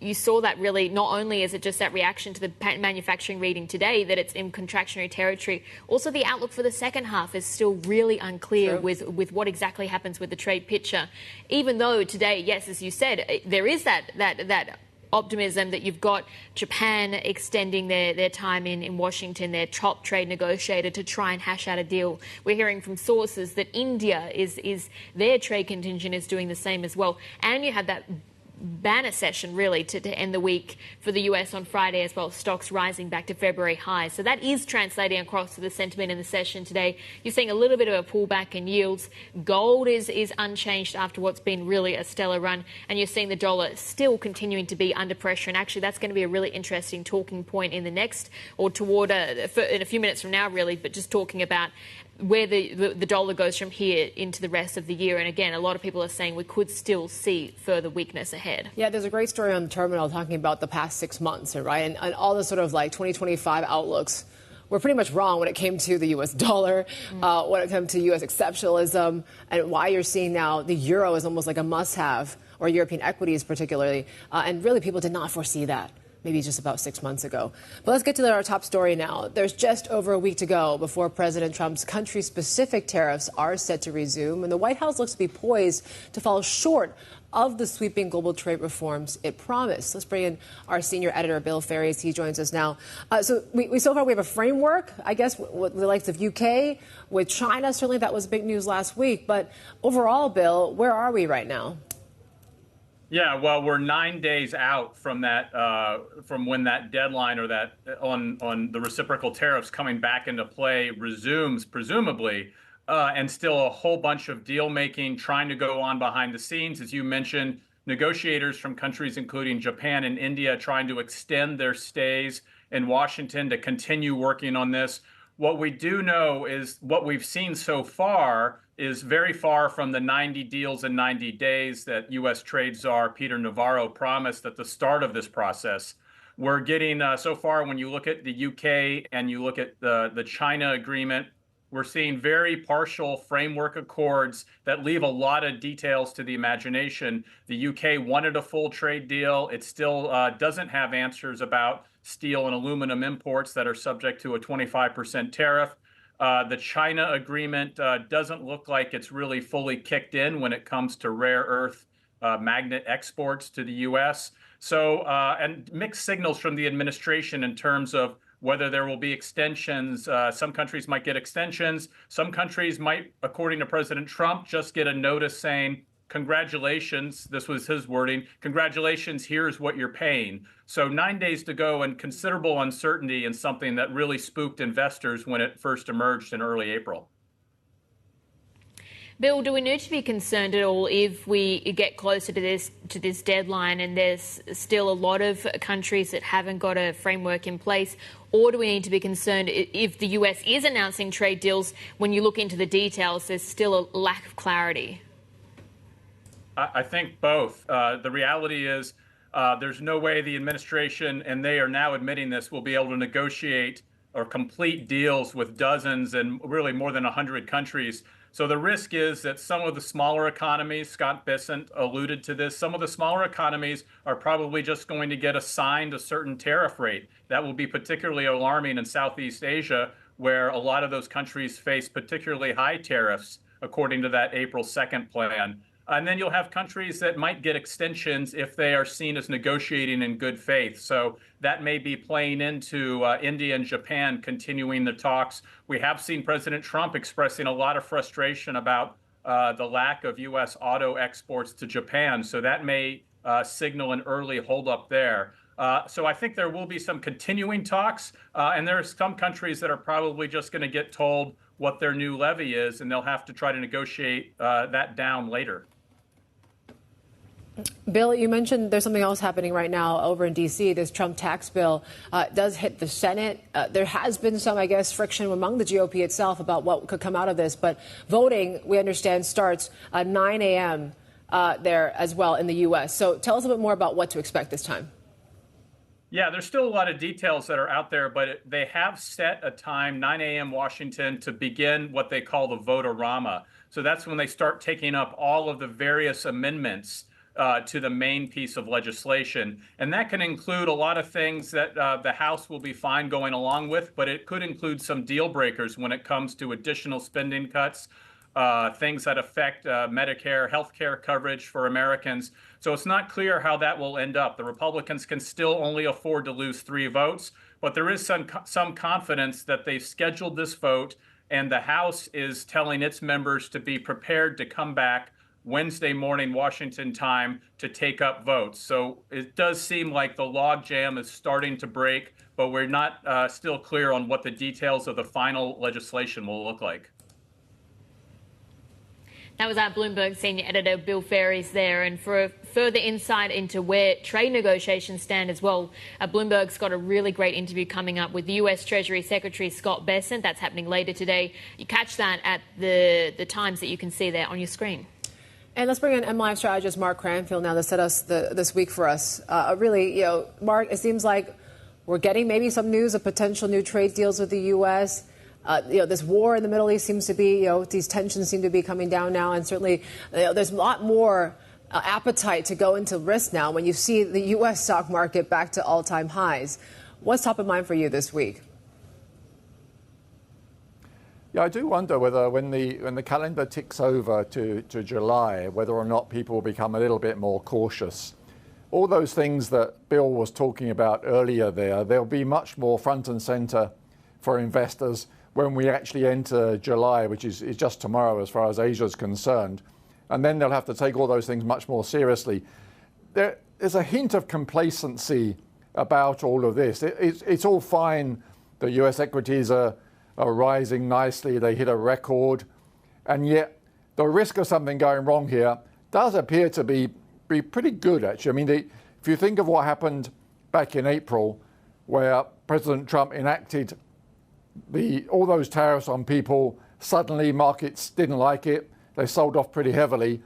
you saw that really, not only is it just that reaction to the manufacturing reading today that it's in contractionary territory, also the outlook for the second half is still really unclear with what exactly happens with the trade picture. Even though today, yes, as you said, there is that optimism that you've got Japan extending their time in Washington, their top trade negotiator, to try and hash out a deal. We're hearing from sources that India is their trade contingent is doing the same as well. And you have that banner session really to end the week for the US on Friday as well, stocks rising back to February highs. So that is translating across to the sentiment in the session today. You're seeing a little bit of a pullback in yields. Gold is unchanged after what's been really a stellar run, and you're seeing the dollar still continuing to be under pressure. And actually that's going to be a really interesting talking point in the next, or toward in a few minutes from now really, but just talking about where the dollar goes from here into the rest of the year. And again, a lot of people are saying we could still see further weakness ahead. Yeah, there's a great story on the terminal talking about the past 6 months, right? And all the sort of like 2025 outlooks were pretty much wrong when it came to the U.S. dollar, when it came to U.S. exceptionalism, and why you're seeing now the euro is almost like a must-have, or European equities particularly. And really people did not foresee that maybe just about 6 months ago. But let's get to our top story now. There's just over a week to go before President Trump's country-specific tariffs are set to resume, and the White House looks to be poised to fall short of the sweeping global trade reforms it promised. Let's bring in our senior editor, Bill Ferries. He joins us now. So far we have a framework, I guess, with the likes of UK, with China. Certainly that was big news last week. But overall, Bill, where are we right now? Yeah, well, we're 9 days out from that, from when that deadline, or that on the reciprocal tariffs coming back into play, resumes, presumably. and still a whole bunch of deal making trying to go on behind the scenes. As you mentioned, negotiators from countries including Japan and India trying to extend their stays in Washington to continue working on this. What we do know is what we've seen so far is very far from the 90 deals in 90 days that U.S. Trade Czar Peter Navarro promised at the start of this process. We're getting, so far, when you look at the UK and you look at the China agreement, we're seeing very partial framework accords that leave a lot of details to the imagination. The UK wanted a full trade deal. It still doesn't have answers about steel and aluminum imports that are subject to a 25% tariff. The China agreement doesn't look like it's really fully kicked in when it comes to rare earth magnet exports to the U.S. So, and mixed signals from the administration in terms of whether there will be extensions. Some countries might get extensions. Some countries might, according to President Trump, just get a notice saying, congratulations, this was his wording, congratulations, here's what you're paying. So 9 days to go and considerable uncertainty in something that really spooked investors when it first emerged in early April. Bill, do we need to be concerned at all if we get closer to this deadline and there's still a lot of countries that haven't got a framework in place? Or do we need to be concerned if the US is announcing trade deals, when you look into the details, there's still a lack of clarity? I think both. The reality is there's no way the administration, and they are now admitting this, will be able to negotiate or complete deals with dozens and really more than 100 countries. So the risk is that some of the smaller economies, Scott Bessent alluded to this, some of the smaller economies are probably just going to get assigned a certain tariff rate. That will be particularly alarming in Southeast Asia, where a lot of those countries face particularly high tariffs, according to that April 2nd plan. And then you'll have countries that might get extensions if they are seen as negotiating in good faith. So that may be playing into India and Japan continuing the talks. We have seen President Trump expressing a lot of frustration about the lack of U.S. auto exports to Japan. So that may signal an early holdup there. So I think there will be some continuing talks. And there are some countries that are probably just going to get told what their new levy is, and they'll have to try to negotiate that down later. Bill, you mentioned there's something else happening right now over in D.C. This Trump tax bill does hit the Senate. There has been some, I guess, friction among the GOP itself about what could come out of this. But voting, we understand, starts at 9 a.m. There as well in the U.S. So tell us a bit more about what to expect this time. Yeah, there's still a lot of details that are out there, but they have set a time, 9 a.m. Washington, to begin what they call the vote-a-rama. So that's when they start taking up all of the various amendments to the main piece of legislation. And that can include a lot of things that the House will be fine going along with, but it could include some deal breakers when it comes to additional spending cuts, things that affect Medicare, health care coverage for Americans. So it's not clear how that will end up. The Republicans can still only afford to lose 3 votes, but there is some confidence that they've scheduled this vote, and the House is telling its members to be prepared to come back Wednesday morning, Washington time, to take up votes. So it does seem like the logjam is starting to break, but we're not still clear on what the details of the final legislation will look like. That was our Bloomberg senior editor, Bill Ferries, there. And for further insight into where trade negotiations stand as well, Bloomberg's got a really great interview coming up with the US Treasury Secretary Scott Bessent. That's happening later today. You catch that at the times that you can see there on your screen. And let's bring in MLive strategist Mark Cranfield now to set us this week for us. Really, Mark, it seems like we're getting maybe some news of potential new trade deals with the U.S. This war in the Middle East seems to be, these tensions seem to be coming down now. And certainly there's a lot more appetite to go into risk now when you see the U.S. stock market back to all-time highs. What's top of mind for you this week? Yeah, I do wonder whether when the calendar ticks over to July, whether or not people will become a little bit more cautious. All those things that Bill was talking about earlier they'll be much more front and center for investors when we actually enter July, which is just tomorrow as far as Asia is concerned. And then they'll have to take all those things much more seriously. There's a hint of complacency about all of this. It's all fine. The US equities are rising nicely. They hit a record. And yet the risk of something going wrong here does appear to be pretty good, actually. I mean, if you think of what happened back in April, where President Trump enacted all those tariffs on people, suddenly markets didn't like it. They sold off pretty heavily.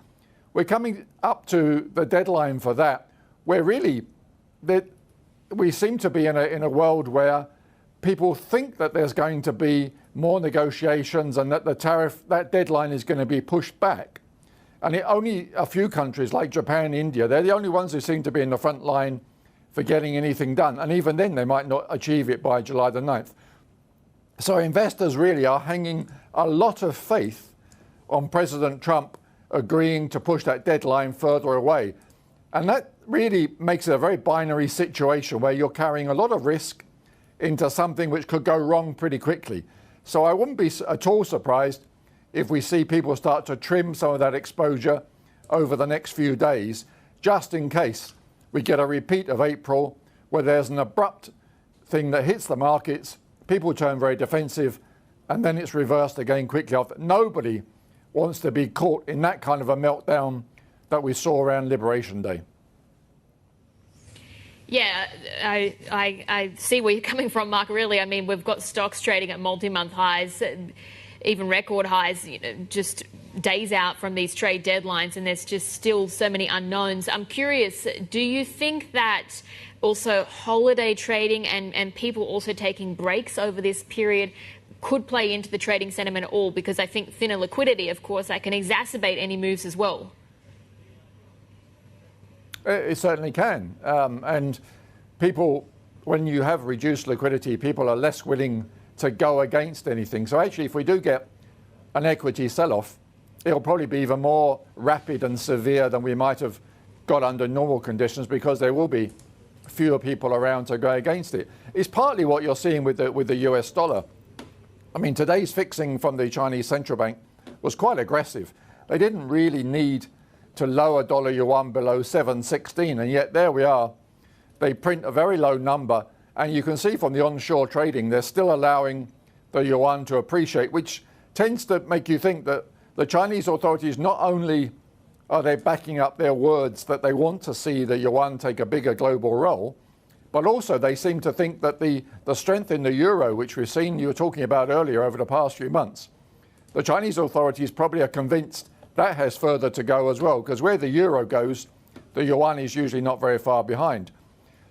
We're coming up to the deadline for that, where really we seem to be in a world where people think that there's going to be more negotiations and that that deadline is going to be pushed back. And only a few countries like Japan, India, they're the only ones who seem to be in the front line for getting anything done. And even then, they might not achieve it by July the 9th. So investors really are hanging a lot of faith on President Trump agreeing to push that deadline further away. And that really makes it a very binary situation where you're carrying a lot of risk into something which could go wrong pretty quickly. So I wouldn't be at all surprised if we see people start to trim some of that exposure over the next few days, just in case we get a repeat of April where there's an abrupt thing that hits the markets, people turn very defensive, and then it's reversed again quickly after. Nobody wants to be caught in that kind of a meltdown that we saw around Liberation Day. Yeah, I see where you're coming from, Mark, really. I mean, we've got stocks trading at multi-month highs, even record highs, just days out from these trade deadlines, and there's just still so many unknowns. I'm curious, do you think that also holiday trading and people also taking breaks over this period could play into the trading sentiment at all? Because I think thinner liquidity, of course, that can exacerbate any moves as well. It certainly can. And people, when you have reduced liquidity, people are less willing to go against anything. So actually, if we do get an equity sell-off, it'll probably be even more rapid and severe than we might have got under normal conditions, because there will be fewer people around to go against it. It's partly what you're seeing with the US dollar. I mean, today's fixing from the Chinese central bank was quite aggressive. They didn't really need to lower dollar yuan below 7.16, and yet there we are. They print a very low number, and you can see from the onshore trading they're still allowing the yuan to appreciate, which tends to make you think that the Chinese authorities, not only are they backing up their words that they want to see the yuan take a bigger global role, but also they seem to think that the strength in the euro, which we've seen you were talking about earlier over the past few months, the Chinese authorities probably are convinced that has further to go as well, because where the euro goes, the yuan is usually not very far behind.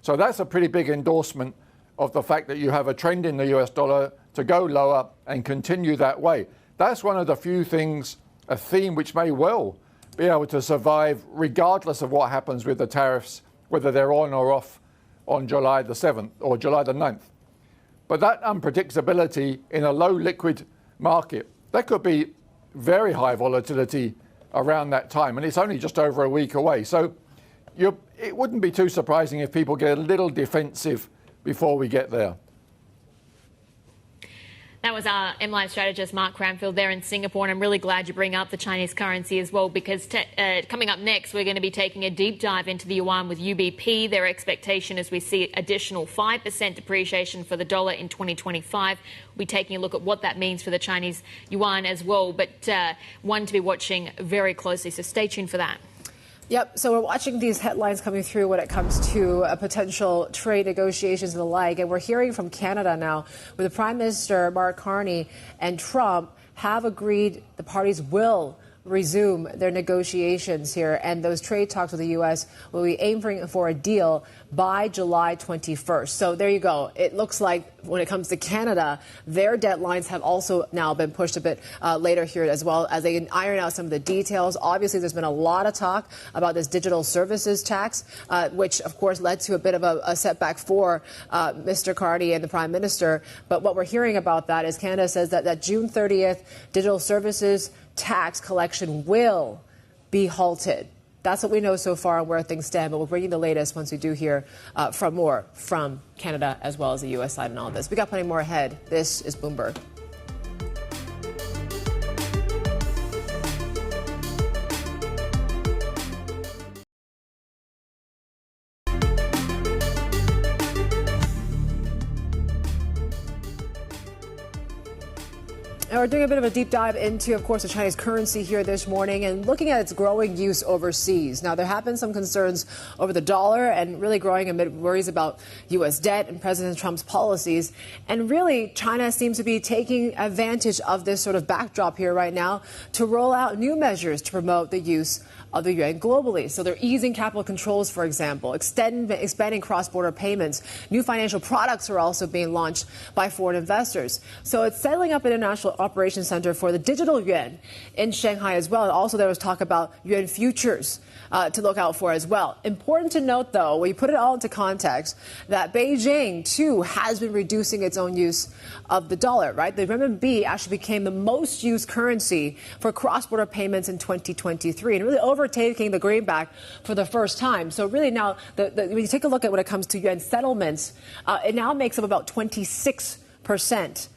So that's a pretty big endorsement of the fact that you have a trend in the US dollar to go lower and continue that way. That's one of the few things, a theme which may well be able to survive regardless of what happens with the tariffs, whether they're on or off on July the 7th or July the 9th. But that unpredictability in a low liquid market, that could be very high volatility around that time, and it's only just over a week away. So it wouldn't be too surprising if people get a little defensive before we get there. That was our MLive strategist, Mark Cranfield, there in Singapore. And I'm really glad you bring up the Chinese currency as well, because coming up next, we're going to be taking a deep dive into the yuan with UBP. Their expectation is we see additional 5% depreciation for the dollar in 2025. We'll be taking a look at what that means for the Chinese yuan as well, but one to be watching very closely. So stay tuned for that. Yep. So we're watching these headlines coming through when it comes to potential trade negotiations and the like. And we're hearing from Canada now, where the Prime Minister, Mark Carney, and Trump have agreed the parties will resume their negotiations here. And those trade talks with the U.S. will be aiming for a deal by July 21st. So there you go. It looks like when it comes to Canada, their deadlines have also now been pushed a bit later here as well, as they iron out some of the details. Obviously, there's been a lot of talk about this digital services tax, which, of course, led to a bit of a setback for Mr. Carney and the Prime Minister. But what we're hearing about that is Canada says that June 30th digital services tax collection will be halted. That's what we know so far on where things stand, but we'll bring you the latest once we do hear from more from Canada as well as the U.S. side on all this. We got plenty more ahead. This is Bloomberg. And we're doing a bit of a deep dive into, of course, the Chinese currency here this morning and looking at its growing use overseas. Now, there have been some concerns over the dollar and really growing amid worries about U.S. debt and President Trump's policies. And really, China seems to be taking advantage of this sort of backdrop here right now to roll out new measures to promote the use of the yuan globally. So they're easing capital controls, for example, expanding cross-border payments. New financial products are also being launched by foreign investors. So it's setting up an international operations center for the digital yuan in Shanghai as well. And also there was talk about yuan futures to look out for as well. Important to note, though, when you put it all into context, that Beijing, too, has been reducing its own use of the dollar, right? The renminbi actually became the most used currency for cross-border payments in 2023 and really overtaking the greenback for the first time. So really now, when you take a look at when it comes to yuan settlements, it now makes up about 26%.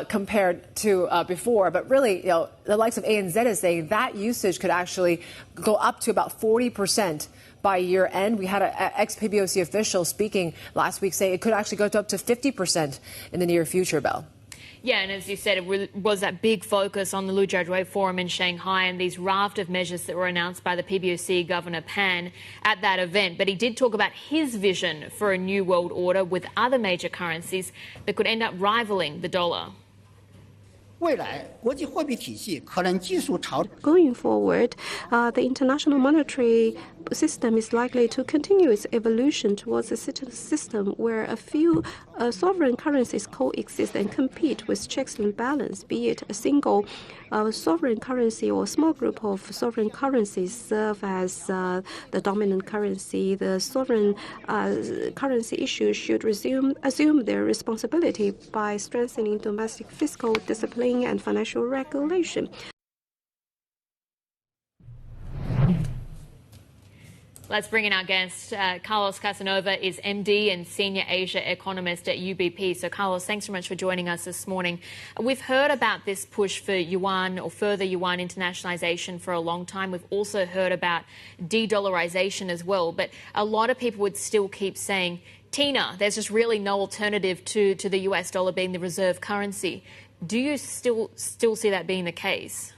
Compared to before. But really, the likes of ANZ is saying that usage could actually go up to about 40% by year end. We had an ex-PBOC official speaking last week saying it could actually go up to 50% in the near future, Belle. Yeah, and as you said, it was that big focus on the Lujiazui Forum in Shanghai and these raft of measures that were announced by the PBOC Governor Pan at that event. But he did talk about his vision for a new world order with other major currencies that could end up rivaling the dollar. Going forward, the international monetary system is likely to continue its evolution towards a system where a few sovereign currencies coexist and compete with checks and balance, be it a single sovereign currency or a small group of sovereign currencies serve as the dominant currency. The sovereign currency issues should assume their responsibility by strengthening domestic fiscal discipline and financial regulation. Let's bring in our guest. Carlos Casanova is MD and Senior Asia Economist at UBP. So, Carlos, thanks so much for joining us this morning. We've heard about this push for yuan or further yuan internationalization for a long time. We've also heard about de-dollarization as well. But a lot of people would still keep saying, Tina, there's just really no alternative to the US dollar being the reserve currency. Do you still see that being the case?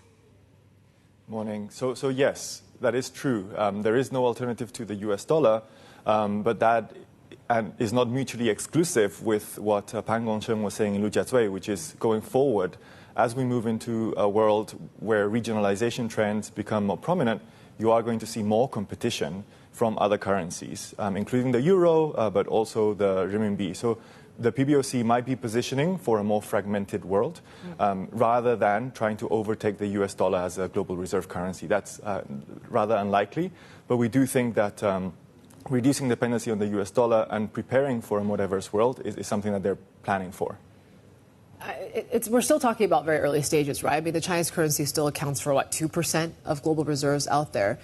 Morning. So yes. That is true. There is no alternative to the US dollar, but that is not mutually exclusive with what Pan Gongsheng was saying in Lujiazui, which is going forward, as we move into a world where regionalization trends become more prominent, you are going to see more competition from other currencies, including the euro, but also the renminbi. So the PBOC might be positioning for a more fragmented world rather than trying to overtake the US dollar as a global reserve currency. That's rather unlikely, but we do think that reducing dependency on the US dollar and preparing for a more diverse world is something that they're planning for. We're still talking about very early stages, right? I mean, the Chinese currency still accounts for, 2% of global reserves out there.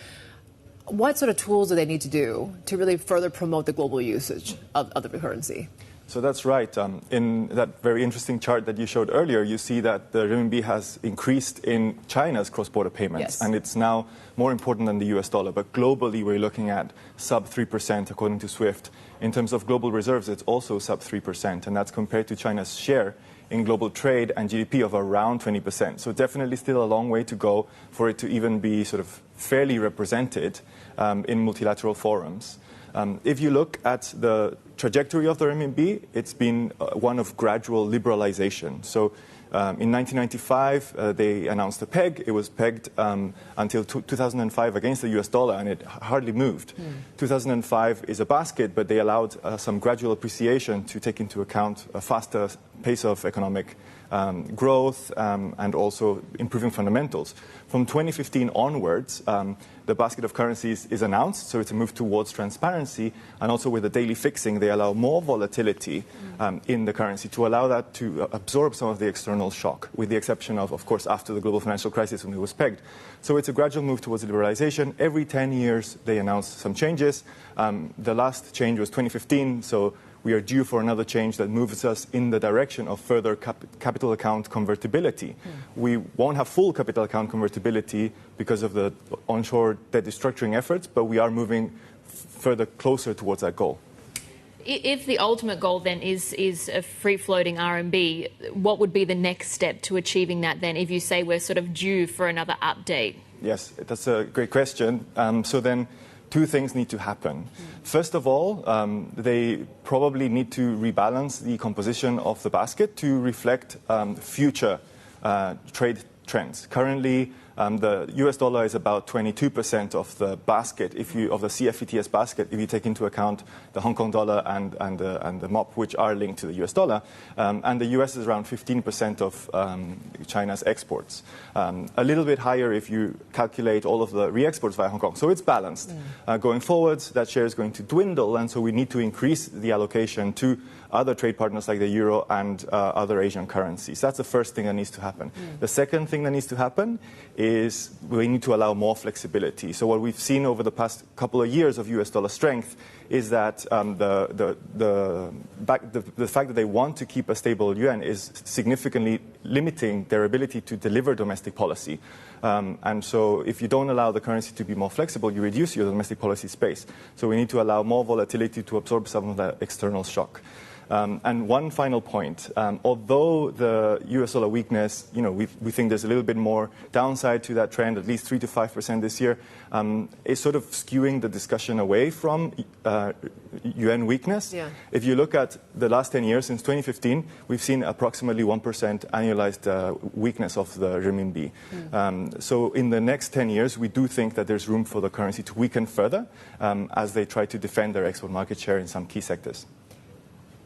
What sort of tools do they need to do to really further promote the global usage of the currency? So that's right. In that very interesting chart that you showed earlier, you see that the renminbi has increased in China's cross-border payments, and it's now more important than the US dollar. But globally, we're looking at sub 3%, according to SWIFT. In terms of global reserves, it's also sub 3%, and that's compared to China's share in global trade and GDP of around 20%. So definitely still a long way to go for it to even be sort of fairly represented in multilateral forums. If you look at the trajectory of the renminbi, it's been one of gradual liberalization. So in 1995, they announced a peg. It was pegged until 2005 against the US dollar, and it hardly moved. 2005 is a basket, but they allowed some gradual appreciation to take into account a faster pace of economic growth and also improving fundamentals. From 2015 onwards, the basket of currencies is announced, so it's a move towards transparency, and also with the daily fixing, they allow more volatility in the currency to allow that to absorb some of the external shock, with the exception of course, after the global financial crisis when it was pegged. So it's a gradual move towards liberalization. Every 10 years, they announce some changes. The last change was 2015, so we are due for another change that moves us in the direction of further capital account convertibility. We won't have full capital account convertibility because of the onshore debt restructuring efforts, but we are moving further closer towards that goal. If the ultimate goal then is a free-floating RMB, what would be the next step to achieving that then, if you say we're sort of due for another update? Yes, that's a great question. So then two things need to happen. First of all, they probably need to rebalance the composition of the basket to reflect future trade trends. Currently, the US dollar is about 22% of the basket, of the CFETS basket, if you take into account the Hong Kong dollar and the MOP, which are linked to the US dollar. And the US is around 15% of China's exports. A little bit higher if you calculate all of the re-exports via Hong Kong. So it's balanced. Going forwards, that share is going to dwindle, and so we need to increase the allocation to other trade partners like the euro and other Asian currencies. That's the first thing that needs to happen. The second thing that needs to happen is we need to allow more flexibility. So what we've seen over the past couple of years of US dollar strength is that the fact that they want to keep a stable yuan is significantly limiting their ability to deliver domestic policy. And so if you don't allow the currency to be more flexible, you reduce your domestic policy space. So we need to allow more volatility to absorb some of that external shock. And one final point, although the US dollar weakness, we think there's a little bit more downside to that trend, at least 3 to 5% this year, is sort of skewing the discussion away from yuan weakness. Yeah. If you look at the last 10 years, since 2015, we've seen approximately 1% annualized weakness of the renminbi. So in the next 10 years, we do think that there's room for the currency to weaken further as they try to defend their export market share in some key sectors.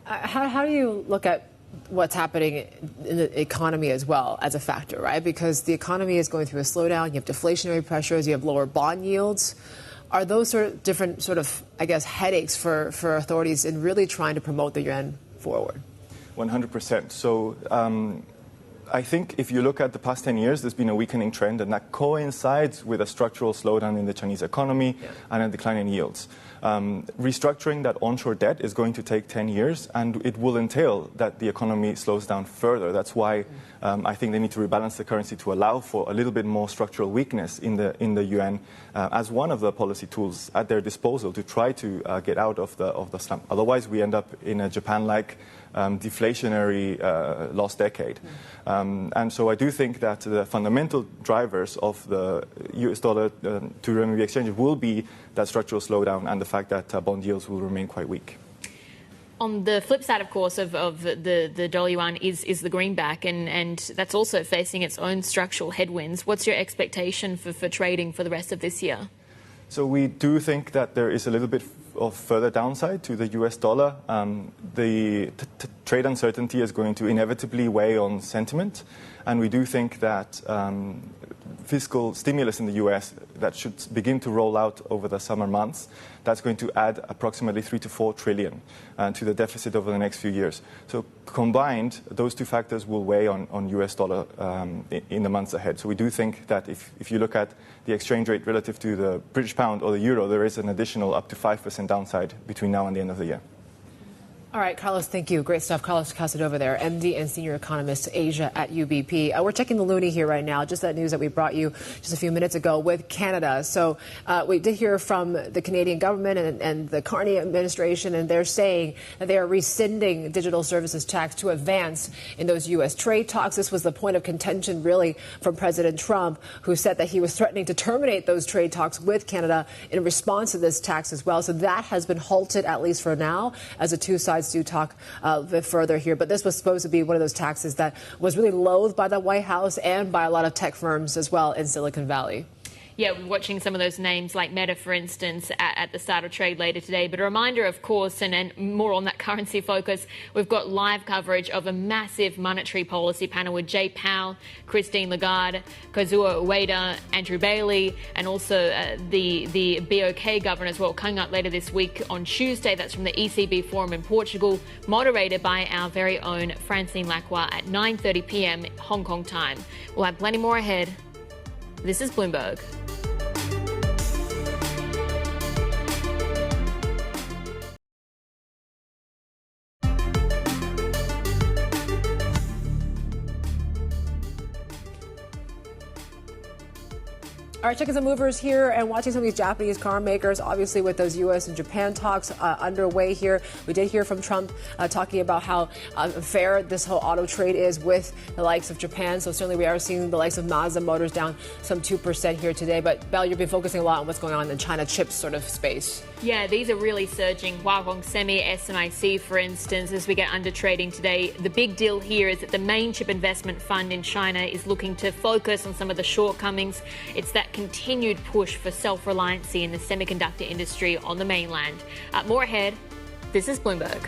How do you look at what's happening in the economy as well as a factor, right? Because the economy is going through a slowdown. You have deflationary pressures. You have lower bond yields. Are those sort of different headaches for authorities in really trying to promote the yuan forward? 100%. So I think if you look at the past 10 years, there's been a weakening trend, and that coincides with a structural slowdown in the Chinese economy and a decline in yields. Restructuring that onshore debt is going to take 10 years, and it will entail that the economy slows down further. That's why I think they need to rebalance the currency to allow for a little bit more structural weakness in the yuan as one of the policy tools at their disposal to try to get out of the slump. Otherwise, we end up in a Japan-like deflationary lost decade. And so I do think that the fundamental drivers of the US dollar to renminbi exchange will be that structural slowdown and the fact that bond yields will remain quite weak. On the flip side, of course, of the dollar yuan is the greenback, and that's also facing its own structural headwinds. What's your expectation for trading for the rest of this year? So we do think that there is a little bit of further downside to the US dollar. The trade uncertainty is going to inevitably weigh on sentiment, and we do think that fiscal stimulus in the US that should begin to roll out over the summer months, that's going to add approximately 3 to 4 trillion to the deficit over the next few years. So combined, those two factors will weigh on US dollar in the months ahead. So we do think that if you look at the exchange rate relative to the British pound or the euro, there is an additional up to 5% downside between now and the end of the year. All right, Carlos, thank you. Great stuff. Carlos Casanova there, MD and Senior Economist, Asia at UBP. We're checking the loonie here right now, just that news that we brought you just a few minutes ago with Canada. So we did hear from the Canadian government and the Carney administration, and they're saying that they are rescinding digital services tax to advance in those U.S. trade talks. This was the point of contention, really, from President Trump, who said that he was threatening to terminate those trade talks with Canada in response to this tax as well. So that has been halted, at least for now, as the two sides do talk a bit further here. But this was supposed to be one of those taxes that was really loathed by the White House and by a lot of tech firms as well in Silicon Valley. Yeah, we're watching some of those names like Meta, for instance, at the start of trade later today. But a reminder, of course, and more on that currency focus, we've got live coverage of a massive monetary policy panel with Jay Powell, Christine Lagarde, Kazuo Ueda, Andrew Bailey, and also the BOK governor as well, coming up later this week on Tuesday. That's from the ECB forum in Portugal, moderated by our very own Francine Lacroix at 9:30 p.m. Hong Kong time. We'll have plenty more ahead. This is Bloomberg. All right, checking some movers here and watching some of these Japanese car makers, obviously with those U.S. and Japan talks underway here. We did hear from Trump talking about how fair this whole auto trade is with the likes of Japan. So certainly we are seeing the likes of Mazda Motors down some 2% here today. But Belle, you've been focusing a lot on what's going on in the China chips sort of space. Yeah, these are really surging. Huawei Semi, SMIC, for instance, as we get under trading today. The big deal here is that the main chip investment fund in China is looking to focus on some of the shortcomings. It's that continued push for self-reliancy in the semiconductor industry on the mainland. More ahead. This is Bloomberg.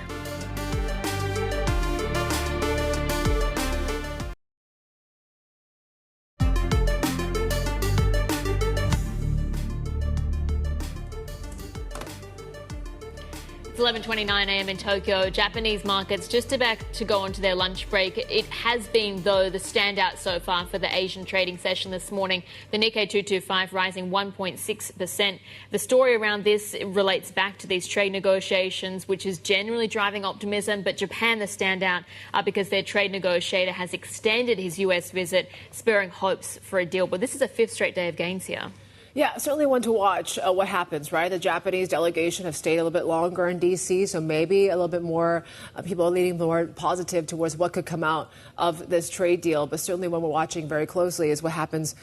It's 11:29 a.m. in Tokyo. Japanese markets just about to go onto their lunch break. It has been, though, the standout so far for the Asian trading session this morning. The Nikkei 225 rising 1.6%. The story around this relates back to these trade negotiations, which is generally driving optimism. But Japan, the standout, because their trade negotiator has extended his U.S. visit, spurring hopes for a deal. But this is a fifth straight day of gains here. Yeah, certainly one to watch what happens, right? The Japanese delegation have stayed a little bit longer in D.C., so maybe a little bit more people are leaning more positive towards what could come out of this trade deal. But certainly what we're watching very closely is what happens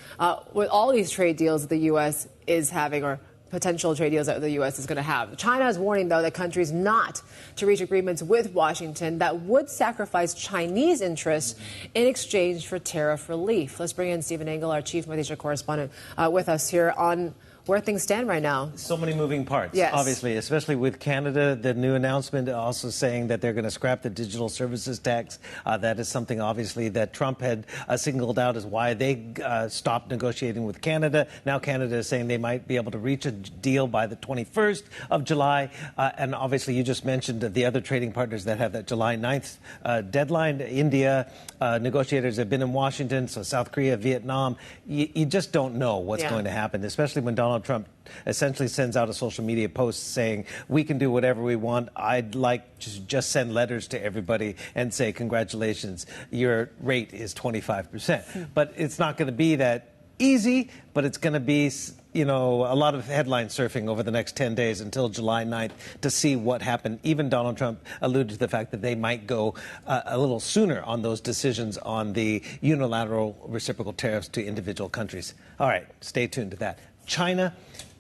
with all these trade deals that the U.S. is having, or potential trade deals that the U.S. is going to have. China is warning, though, that countries not to reach agreements with Washington that would sacrifice Chinese interests in exchange for tariff relief. Let's bring in Stephen Engel, our chief North Asia correspondent, with us here on where things stand right now. So many moving parts, yes. Obviously, especially with Canada, the new announcement also saying that they're going to scrap the digital services tax. That is something, obviously, that Trump had singled out as why they stopped negotiating with Canada. Now Canada is saying they might be able to reach a deal by the 21st of July. And obviously, you just mentioned the other trading partners that have that July 9th deadline. India, negotiators have been in Washington, so South Korea, Vietnam. You just don't know what's going to happen, especially when Donald Trump essentially sends out a social media post saying, we can do whatever we want. I'd like to just send letters to everybody and say, congratulations, your rate is 25%. But it's not going to be that easy, but it's going to be, a lot of headline surfing over the next 10 days until July 9th to see what happened. Even Donald Trump alluded to the fact that they might go a little sooner on those decisions on the unilateral reciprocal tariffs to individual countries. All right, stay tuned to that. China,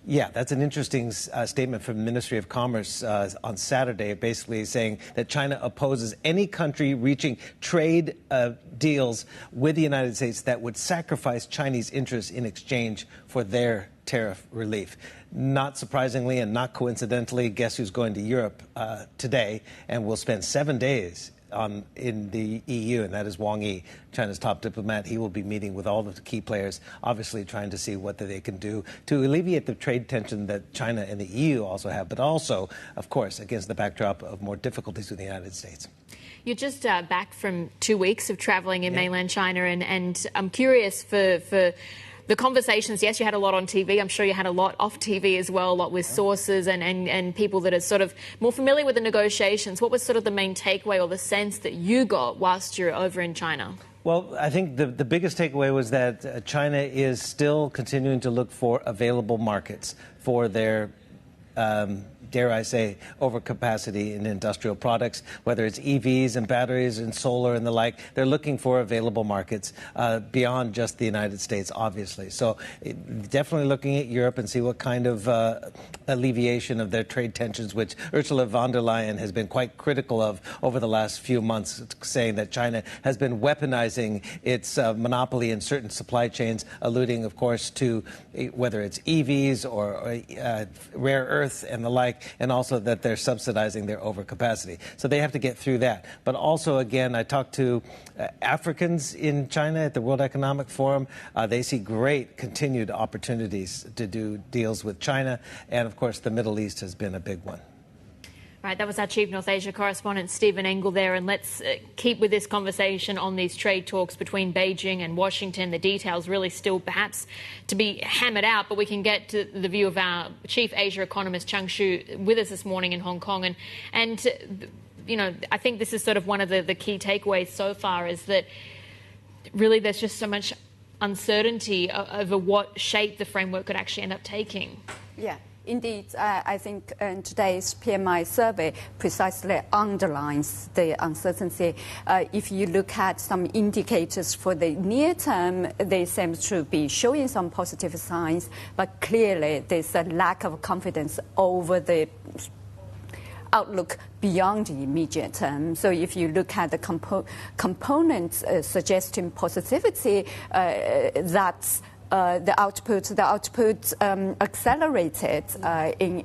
yeah, that's an interesting statement from the Ministry of Commerce on Saturday, basically saying that China opposes any country reaching trade deals with the United States that would sacrifice Chinese interests in exchange for their tariff relief. Not surprisingly and not coincidentally, guess who's going to Europe today and will spend 7 days in the EU, and that is Wang Yi, China's top diplomat. He will be meeting with all of the key players, obviously trying to see what they can do to alleviate the trade tension that China and the EU also have, but also, of course, against the backdrop of more difficulties with the United States. You're just back from 2 weeks of traveling in mainland China, and I'm curious for the conversations. Yes, you had a lot on TV. I'm sure you had a lot off TV as well, a lot with sources and people that are sort of more familiar with the negotiations. What was sort of the main takeaway or the sense that you got whilst you're over in China? Well, I think the biggest takeaway was that China is still continuing to look for available markets for their dare I say, overcapacity in industrial products, whether it's EVs and batteries and solar and the like. They're looking for available markets beyond just the United States, obviously. So definitely looking at Europe and see what kind of alleviation of their trade tensions, which Ursula von der Leyen has been quite critical of over the last few months, saying that China has been weaponizing its monopoly in certain supply chains, alluding, of course, to whether it's EVs or rare earth and the like, and also that they're subsidizing their overcapacity. So they have to get through that. But also, again, I talked to Africans in China at the World Economic Forum. They see great continued opportunities to do deals with China. And, of course, the Middle East has been a big one. Right, that was our Chief North Asia correspondent, Stephen Engel there. And let's keep with this conversation on these trade talks between Beijing and Washington. The details really still perhaps to be hammered out, but we can get to the view of our Chief Asia economist, Chang Shu, with us this morning in Hong Kong. And you know, I think this is sort of one of the key takeaways so far is that really there's just so much uncertainty over what shape the framework could actually end up taking. Yeah. Indeed, I think today's PMI survey precisely underlines the uncertainty. If you look at some indicators for the near term, they seem to be showing some positive signs, but clearly there's a lack of confidence over the outlook beyond the immediate term. So if you look at the components suggesting positivity, that's the output accelerated in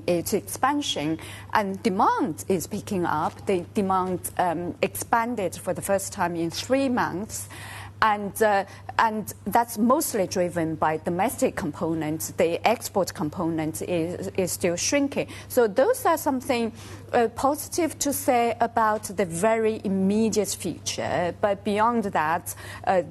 its expansion, and demand is picking up. The demand expanded for the first time in 3 months. And that's mostly driven by domestic components. The export component is still shrinking. So those are something positive to say about the very immediate future. But beyond that,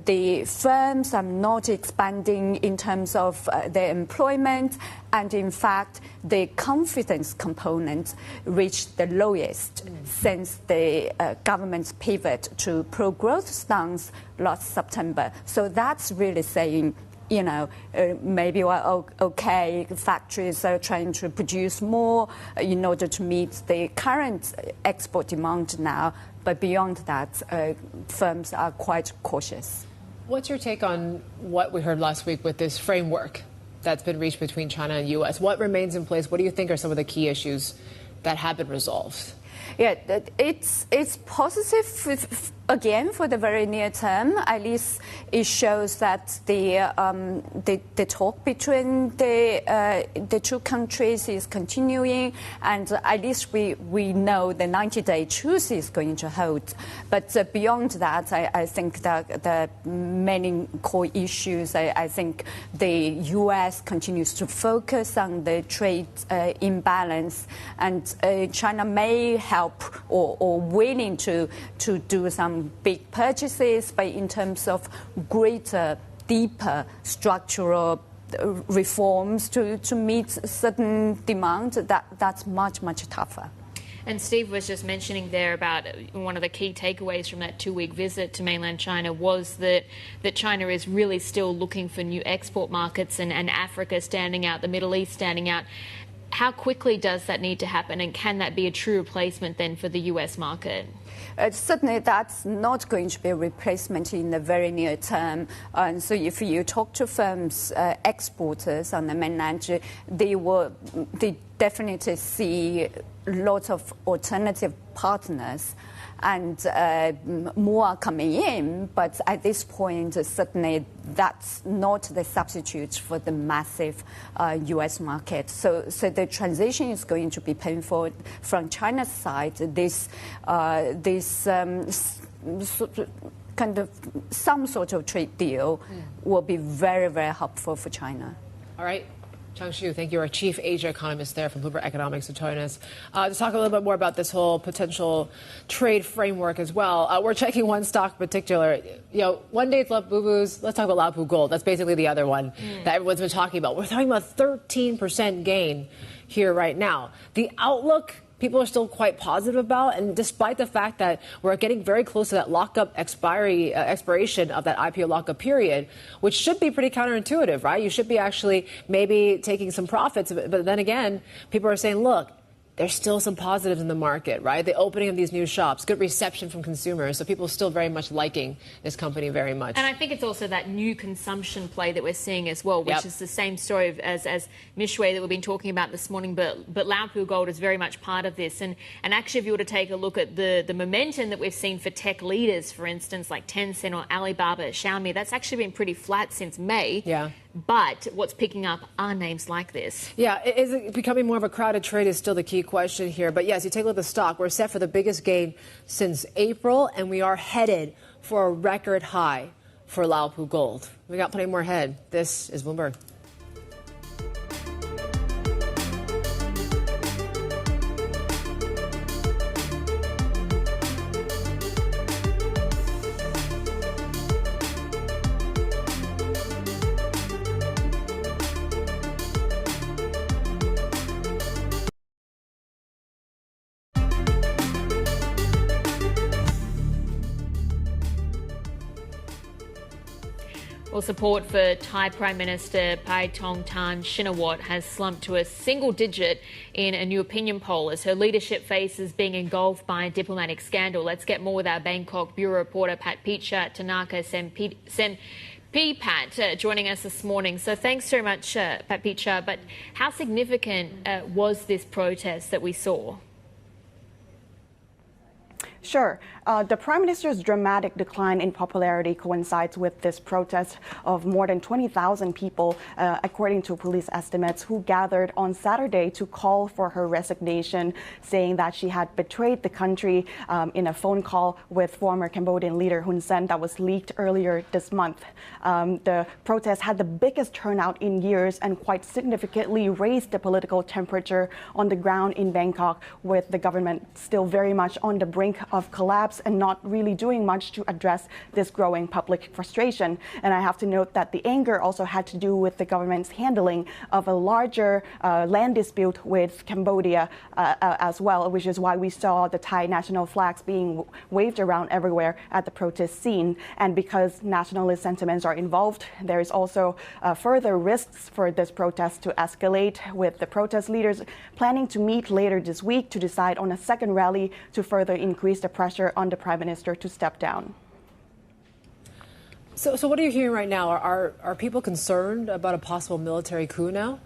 the firms are not expanding in terms of their employment. And in fact, the confidence component reached the lowest since the government's pivot to pro-growth stance last September. So that's really saying, maybe we're okay, factories are trying to produce more in order to meet the current export demand now. But beyond that, firms are quite cautious. What's your take on what we heard last week with this framework that's been reached between China and U.S.? What remains in place? What do you think are some of the key issues that have been resolved? Yeah, it's positive again for the very near term. At least it shows that the talk between the two countries is continuing, and at least we know the 90-day truce is going to hold. But beyond that, I think that the many core issues. I think the U.S. continues to focus on the trade imbalance, and China may help or willing to do some big purchases, but in terms of greater, deeper structural reforms to meet certain demand, that's much, much tougher. And Steve was just mentioning there about one of the key takeaways from that 2-week visit to mainland China was that China is really still looking for new export markets, and Africa standing out, the Middle East standing out. How quickly does that need to happen, and can that be a true replacement then for the US market? Certainly, that's not going to be a replacement in the very near term. And so if you talk to firms, exporters on the mainland, they definitely see lots of alternative partners, and more are coming in. But at this point, certainly that's not the substitute for the massive U.S. market. So the transition is going to be painful from China's side. This kind of some sort of trade deal will be very, very helpful for China. All right. Chang Xu, thank you. Our chief Asia economist there from Bloomberg Economics to join us. To talk a little bit more about this whole potential trade framework as well. We're checking one stock in particular. One day it's love boo-boos. Let's talk about Laopu Gold. That's basically the other one that everyone's been talking about. We're talking about 13% gain here right now. The outlook, people are still quite positive about, and despite the fact that we're getting very close to that lockup expiration of that IPO lockup period, which should be pretty counterintuitive, right? You should be actually maybe taking some profits, but then again, people are saying, look, there's still some positives in the market, right? The opening of these new shops, good reception from consumers. So people are still very much liking this company very much. And I think it's also that new consumption play that we're seeing as well, which is the same story as Mishway that we've been talking about this morning. But Laopu Gold is very much part of this. And actually, if you were to take a look at the momentum that we've seen for tech leaders, for instance, like Tencent or Alibaba, Xiaomi, that's actually been pretty flat since May. Yeah. But what's picking up are names like this. Yeah, is it becoming more of a crowded trade is still the key question here. But yes, you take a look at the stock. We're set for the biggest gain since April, and we are headed for a record high for Laopu Gold. We got plenty more ahead. This is Bloomberg. Well, Well, support for Thai Prime Minister Paetongtarn Shinawat has slumped to a single digit in a new opinion poll as her leadership faces being engulfed by a diplomatic scandal. Let's get more with our Bangkok bureau reporter Paetongtarn Shinawat joining us this morning. So thanks so much, Paetongtarn. But how significant was this protest that we saw? Sure. The Prime Minister's dramatic decline in popularity coincides with this protest of more than 20,000 people, according to police estimates, who gathered on Saturday to call for her resignation, saying that she had betrayed the country in a phone call with former Cambodian leader Hun Sen that was leaked earlier this month. The protest had the biggest turnout in years and quite significantly raised the political temperature on the ground in Bangkok, with the government still very much on the brink of collapse and not really doing much to address this growing public frustration. And I have to note that the anger also had to do with the government's handling of a larger land dispute with Cambodia as well, which is why we saw the Thai national flags being waved around everywhere at the protest scene. And because nationalist sentiments are involved, there is also further risks for this protest to escalate, with the protest leaders planning to meet later this week to decide on a second rally to further increase the pressure on the Prime Minister to step down. So what are you hearing right now? Are people concerned about a possible military coup now?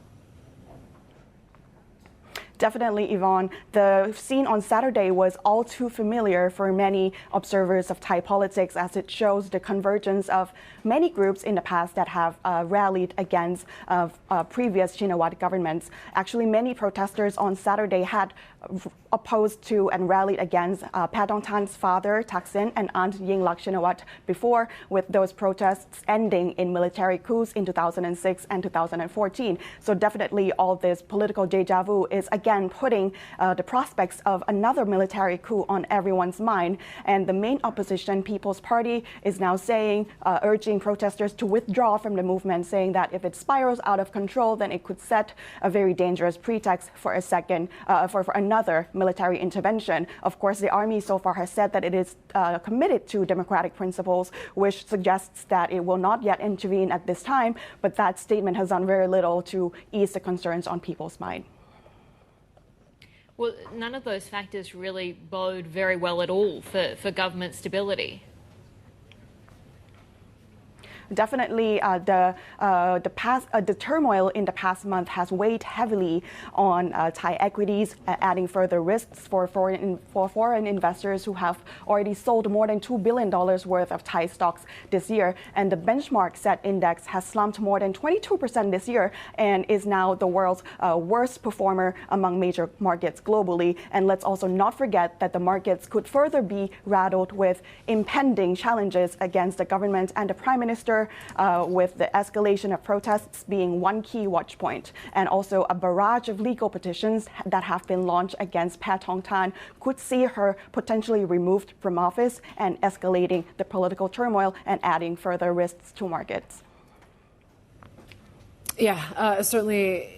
Definitely, Yvonne. The scene on Saturday was all too familiar for many observers of Thai politics, as it shows the convergence of many groups in the past that have rallied against previous Shinawat governments. Actually, many protesters on Saturday had opposed to and rallied against Paetongtarn's father, Thaksin, and aunt Yingluck Shinawat before, with those protests ending in military coups in 2006 and 2014. So definitely all this political deja vu is again putting the prospects of another military coup on everyone's mind. And the main opposition, People's Party, is now saying, urging protesters to withdraw from the movement, saying that if it spirals out of control, then it could set a very dangerous pretext for for another military intervention. Of course, the army so far has said that it is committed to democratic principles, which suggests that it will not yet intervene at this time, but that statement has done very little to ease the concerns on people's mind. Well, none of those factors really bode very well at all for government stability. Definitely, the turmoil in the past month has weighed heavily on Thai equities, adding further risks for foreign investors who have already sold more than $2 billion worth of Thai stocks this year. And the benchmark set index has slumped more than 22% this year and is now the world's worst performer among major markets globally. And let's also not forget that the markets could further be rattled with impending challenges against the government and the Prime Minister, with the escalation of protests being one key watch point. And also a barrage of legal petitions that have been launched against Paetongtarn could see her potentially removed from office, and escalating the political turmoil and adding further risks to markets. Yeah, it's certainly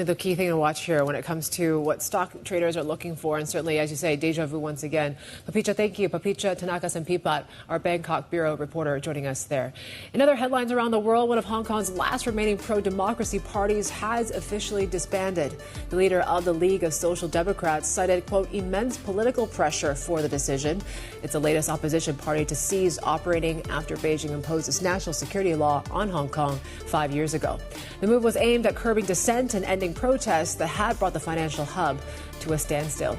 the key thing to watch here when it comes to what stock traders are looking for. And certainly, as you say, deja vu once again. Papicha, thank you. Papicha Tanaka-Sempipat, our Bangkok bureau reporter, joining us there. In other headlines around the world, one of Hong Kong's last remaining pro-democracy parties has officially disbanded. The leader of the League of Social Democrats cited, quote, immense political pressure for the decision. It's the latest opposition party to cease operating after Beijing imposed its national security law on Hong Kong 5 years ago. The move was aimed at curbing dissent and ending protests that had brought the financial hub to a standstill.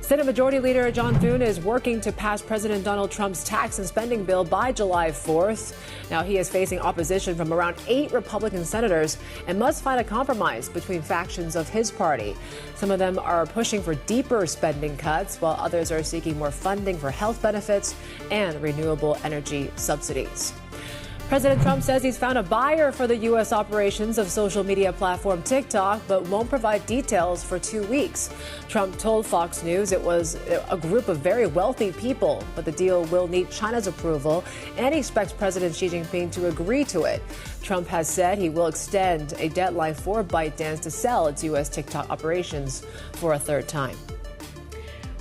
Senate Majority Leader John Thune is working to pass President Donald Trump's tax and spending bill by July 4th. Now he is facing opposition from around 8 Republican senators and must find a compromise between factions of his party. Some of them are pushing for deeper spending cuts, while others are seeking more funding for health benefits and renewable energy subsidies. President Trump says he's found a buyer for the U.S. operations of social media platform TikTok, but won't provide details for 2 weeks. Trump told Fox News it was a group of very wealthy people, but the deal will need China's approval, and he expects President Xi Jinping to agree to it. Trump has said he will extend a deadline for ByteDance to sell its U.S. TikTok operations for a third time.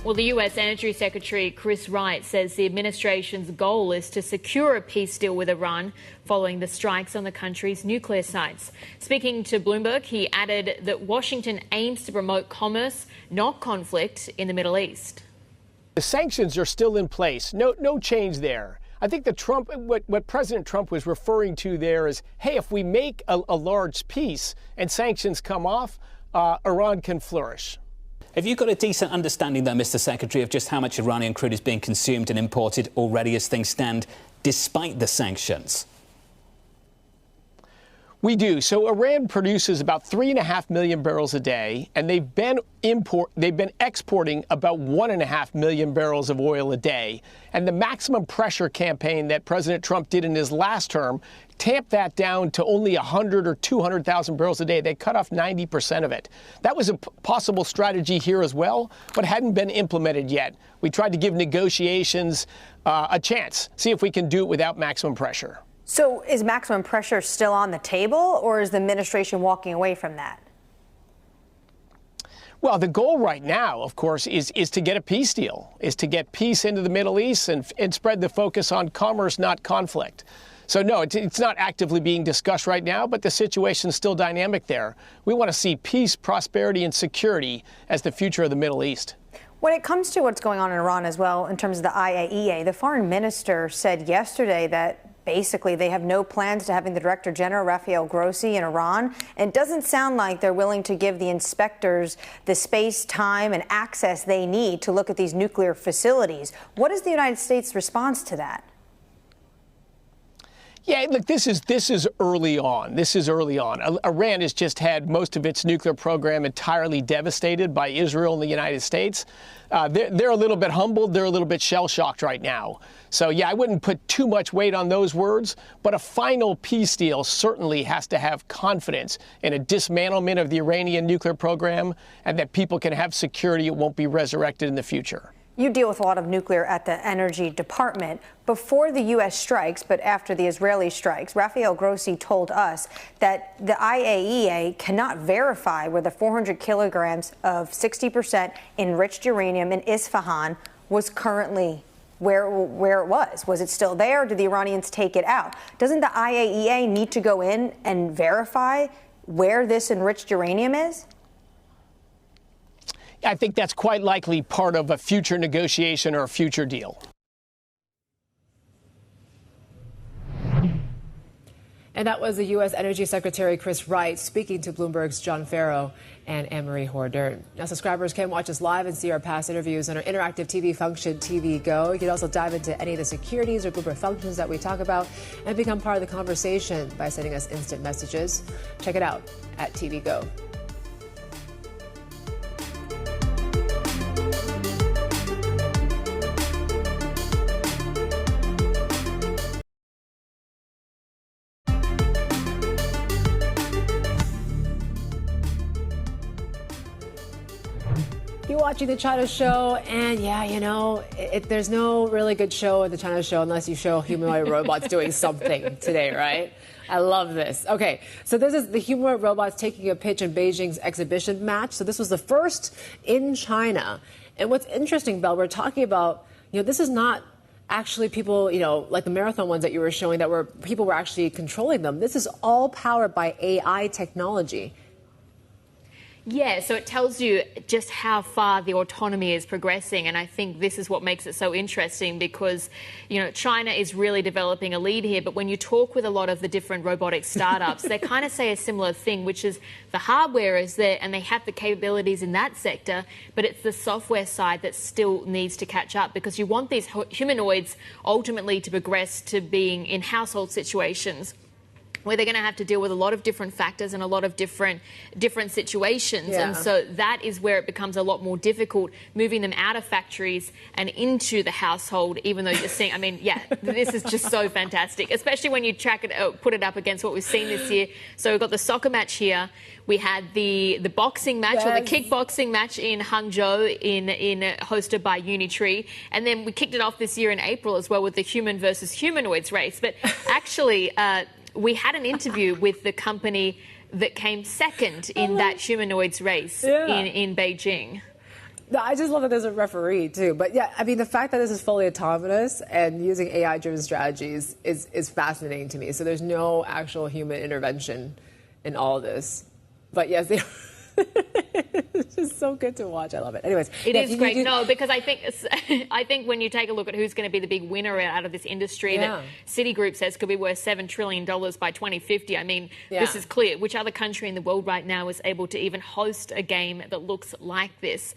Well, the U.S. Energy Secretary Chris Wright says the administration's goal is to secure a peace deal with Iran following the strikes on the country's nuclear sites. Speaking to Bloomberg, he added that Washington aims to promote commerce, not conflict, in the Middle East. The sanctions are still in place. No change there. I think what President Trump was referring to there is, hey, if we make a large peace and sanctions come off, Iran can flourish. Have you got a decent understanding, though, Mr. Secretary, of just how much Iranian crude is being consumed and imported already as things stand, despite the sanctions? We do. So Iran produces about 3.5 million barrels a day, and they've been exporting about 1.5 million barrels of oil a day. And the maximum pressure campaign that President Trump did in his last term tamped that down to only 100 or 200,000 barrels a day. They cut off 90% of it. That was a possible strategy here as well, but hadn't been implemented yet. We tried to give negotiations a chance, see if we can do it without maximum pressure. So is maximum pressure still on the table, or is the administration walking away from that? Well, the goal right now, of course, is to get a peace deal, is to get peace into the Middle East and spread the focus on commerce, not conflict. So, no, it's not actively being discussed right now, but the situation's still dynamic there. We want to see peace, prosperity, and security as the future of the Middle East. When it comes to what's going on in Iran as well, in terms of the IAEA, the foreign minister said yesterday that basically they have no plans to having the Director General, Rafael Grossi, in Iran. And it doesn't sound like they're willing to give the inspectors the space, time, and access they need to look at these nuclear facilities. What is the United States' response to that? Yeah, look, this is early on. This is early on. Iran has just had most of its nuclear program entirely devastated by Israel and the United States. They're a little bit humbled. They're a little bit shell-shocked right now. So, yeah, I wouldn't put too much weight on those words, but a final peace deal certainly has to have confidence in a dismantlement of the Iranian nuclear program and that people can have security. It won't be resurrected in the future. You deal with a lot of nuclear at the Energy Department. Before the U.S. strikes, but after the Israeli strikes, Rafael Grossi told us that the IAEA cannot verify whether 400 kilograms of 60% enriched uranium in Isfahan was currently where it was. Was it still there? Did the Iranians take it out? Doesn't the IAEA need to go in and verify where this enriched uranium is? I think that's quite likely part of a future negotiation or a future deal. And that was the U.S. Energy Secretary Chris Wright speaking to Bloomberg's John Farrow and Anne-Marie Horder. Now, subscribers can watch us live and see our past interviews on our interactive TV function, TV Go. You can also dive into any of the securities or Bloomberg functions that we talk about and become part of the conversation by sending us instant messages. Check it out at TV Go. You're watching The China Show, and yeah, you know, there's no really good show at The China Show unless you show humanoid robots doing something today, right? I love this. Okay, so this is the humanoid robots taking a pitch in Beijing's exhibition match. So this was the first in China. And what's interesting, Belle, we're talking about, you know, this is not actually people, you know, like the marathon ones that you were showing that people were actually controlling them. This is all powered by AI technology. Yeah, so it tells you just how far the autonomy is progressing, and I think this is what makes it so interesting because, you know, China is really developing a lead here, but when you talk with a lot of the different robotic startups, they kind of say a similar thing, which is the hardware is there and they have the capabilities in that sector, but it's the software side that still needs to catch up because you want these humanoids ultimately to progress to being in household situations where they're going to have to deal with a lot of different factors and a lot of different situations. Yeah. And so that is where it becomes a lot more difficult, moving them out of factories and into the household, even though you're seeing, I mean, yeah, this is just so fantastic, especially when you track it, put it up against what we've seen this year. So we've got the soccer match here. We had the boxing match, yes, or the kickboxing match in Hangzhou, in hosted by Unitree. And then we kicked it off this year in April as well with the human versus humanoids race. But actually, we had an interview with the company that came second in that humanoids race in Beijing. No, I just love that there's a referee, too. But yeah, I mean, the fact that this is fully autonomous and using AI-driven strategies is fascinating to me. So there's no actual human intervention in all of this. But yes, they it's just so good to watch. I love it. Anyways, it is great. No, because I think when you take a look at who's going to be the big winner out of this industry, that Citigroup says could be worth $7 trillion by 2050. I mean, this is clear. Which other country in the world right now is able to even host a game that looks like this?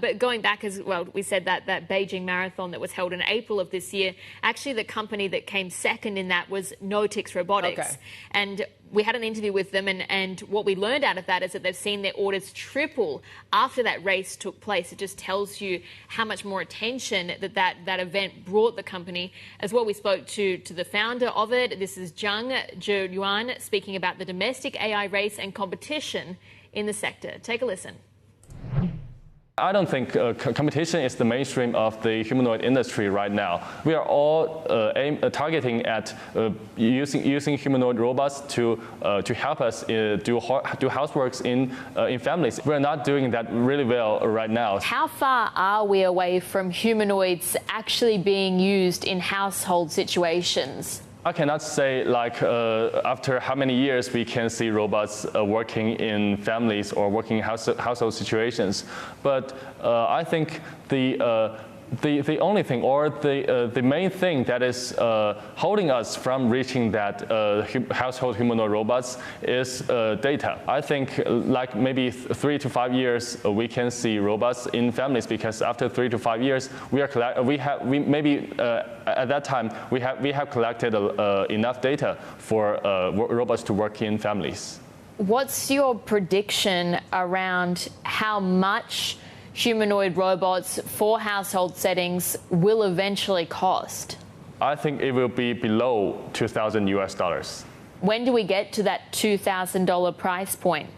But going back as well, we said that Beijing marathon that was held in April of this year, actually the company that came second in that was Noetix Robotics. And we had an interview with them, and what we learned out of that is that they've seen their orders triple after that race took place. It just tells you how much more attention that event brought the company. As well, we spoke to the founder of it. This is Yuan speaking about the domestic AI race and competition in the sector. Take a listen. I don't think competition is the mainstream of the humanoid industry right now. We are all targeting at using humanoid robots to help us do houseworks in families. We're not doing that really well right now. How far are we away from humanoids actually being used in household situations? I cannot say after how many years we can see robots working in families or working in household situations, but I think the only thing or the main thing that is holding us from reaching that household humanoid robots is data. I think like maybe 3 to 5 years we can see robots in families, because after 3 to 5 years at that time we have collected enough data for robots to work in families. What's your prediction around how much humanoid robots for household settings will eventually cost? I think it will be below $2,000. When do we get to that $2,000 price point?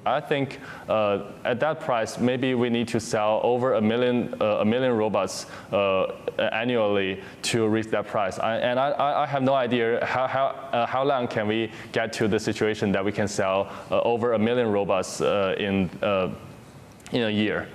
I think at that price, maybe we need to sell over a million robots annually to reach that price. I have no idea how long can we get to the situation that we can sell over 1 million robots in a year.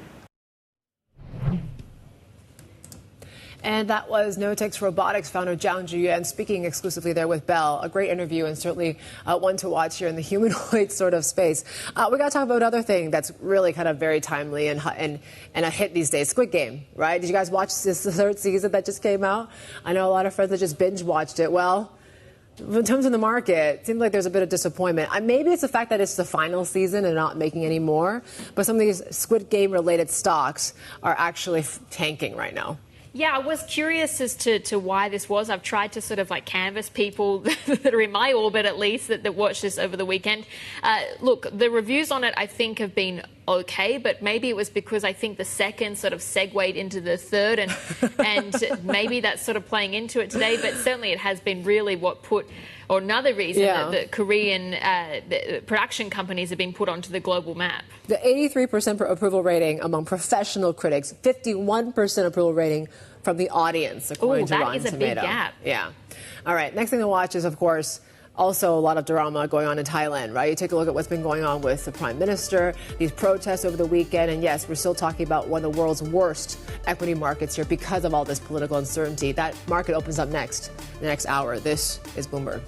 And that was Noetix Robotics founder Yuan speaking exclusively there with Bell. A great interview and certainly one to watch here in the humanoid sort of space. We got to talk about another thing that's really kind of very timely and a hit these days, Squid Game, right? Did you guys watch the third season that just came out? I know a lot of friends that just binge watched it. Well, in terms of the market, it seems like there's a bit of disappointment. Maybe it's the fact that it's the final season and not making any more, but some of these Squid Game related stocks are actually tanking right now. Yeah, I was curious as to why this was. I've tried to sort of canvass people that are in my orbit, at least, that watched this over the weekend. Look, the reviews on it, I think, have been okay, but maybe it was because I think the second sort of segued into the third, and maybe that's sort of playing into it today. But certainly it has been really or another reason that the Korean the production companies have been put onto the global map. The 83% approval rating among professional critics, 51% approval rating from the audience, according to Rotten Tomato. That is a big gap. Yeah. All right. Next thing to watch is, of course, also a lot of drama going on in Thailand, right? You take a look at what's been going on with the prime minister, these protests over the weekend, and yes, we're still talking about one of the world's worst equity markets here because of all this political uncertainty. That market opens up next, in the next hour. This is Bloomberg.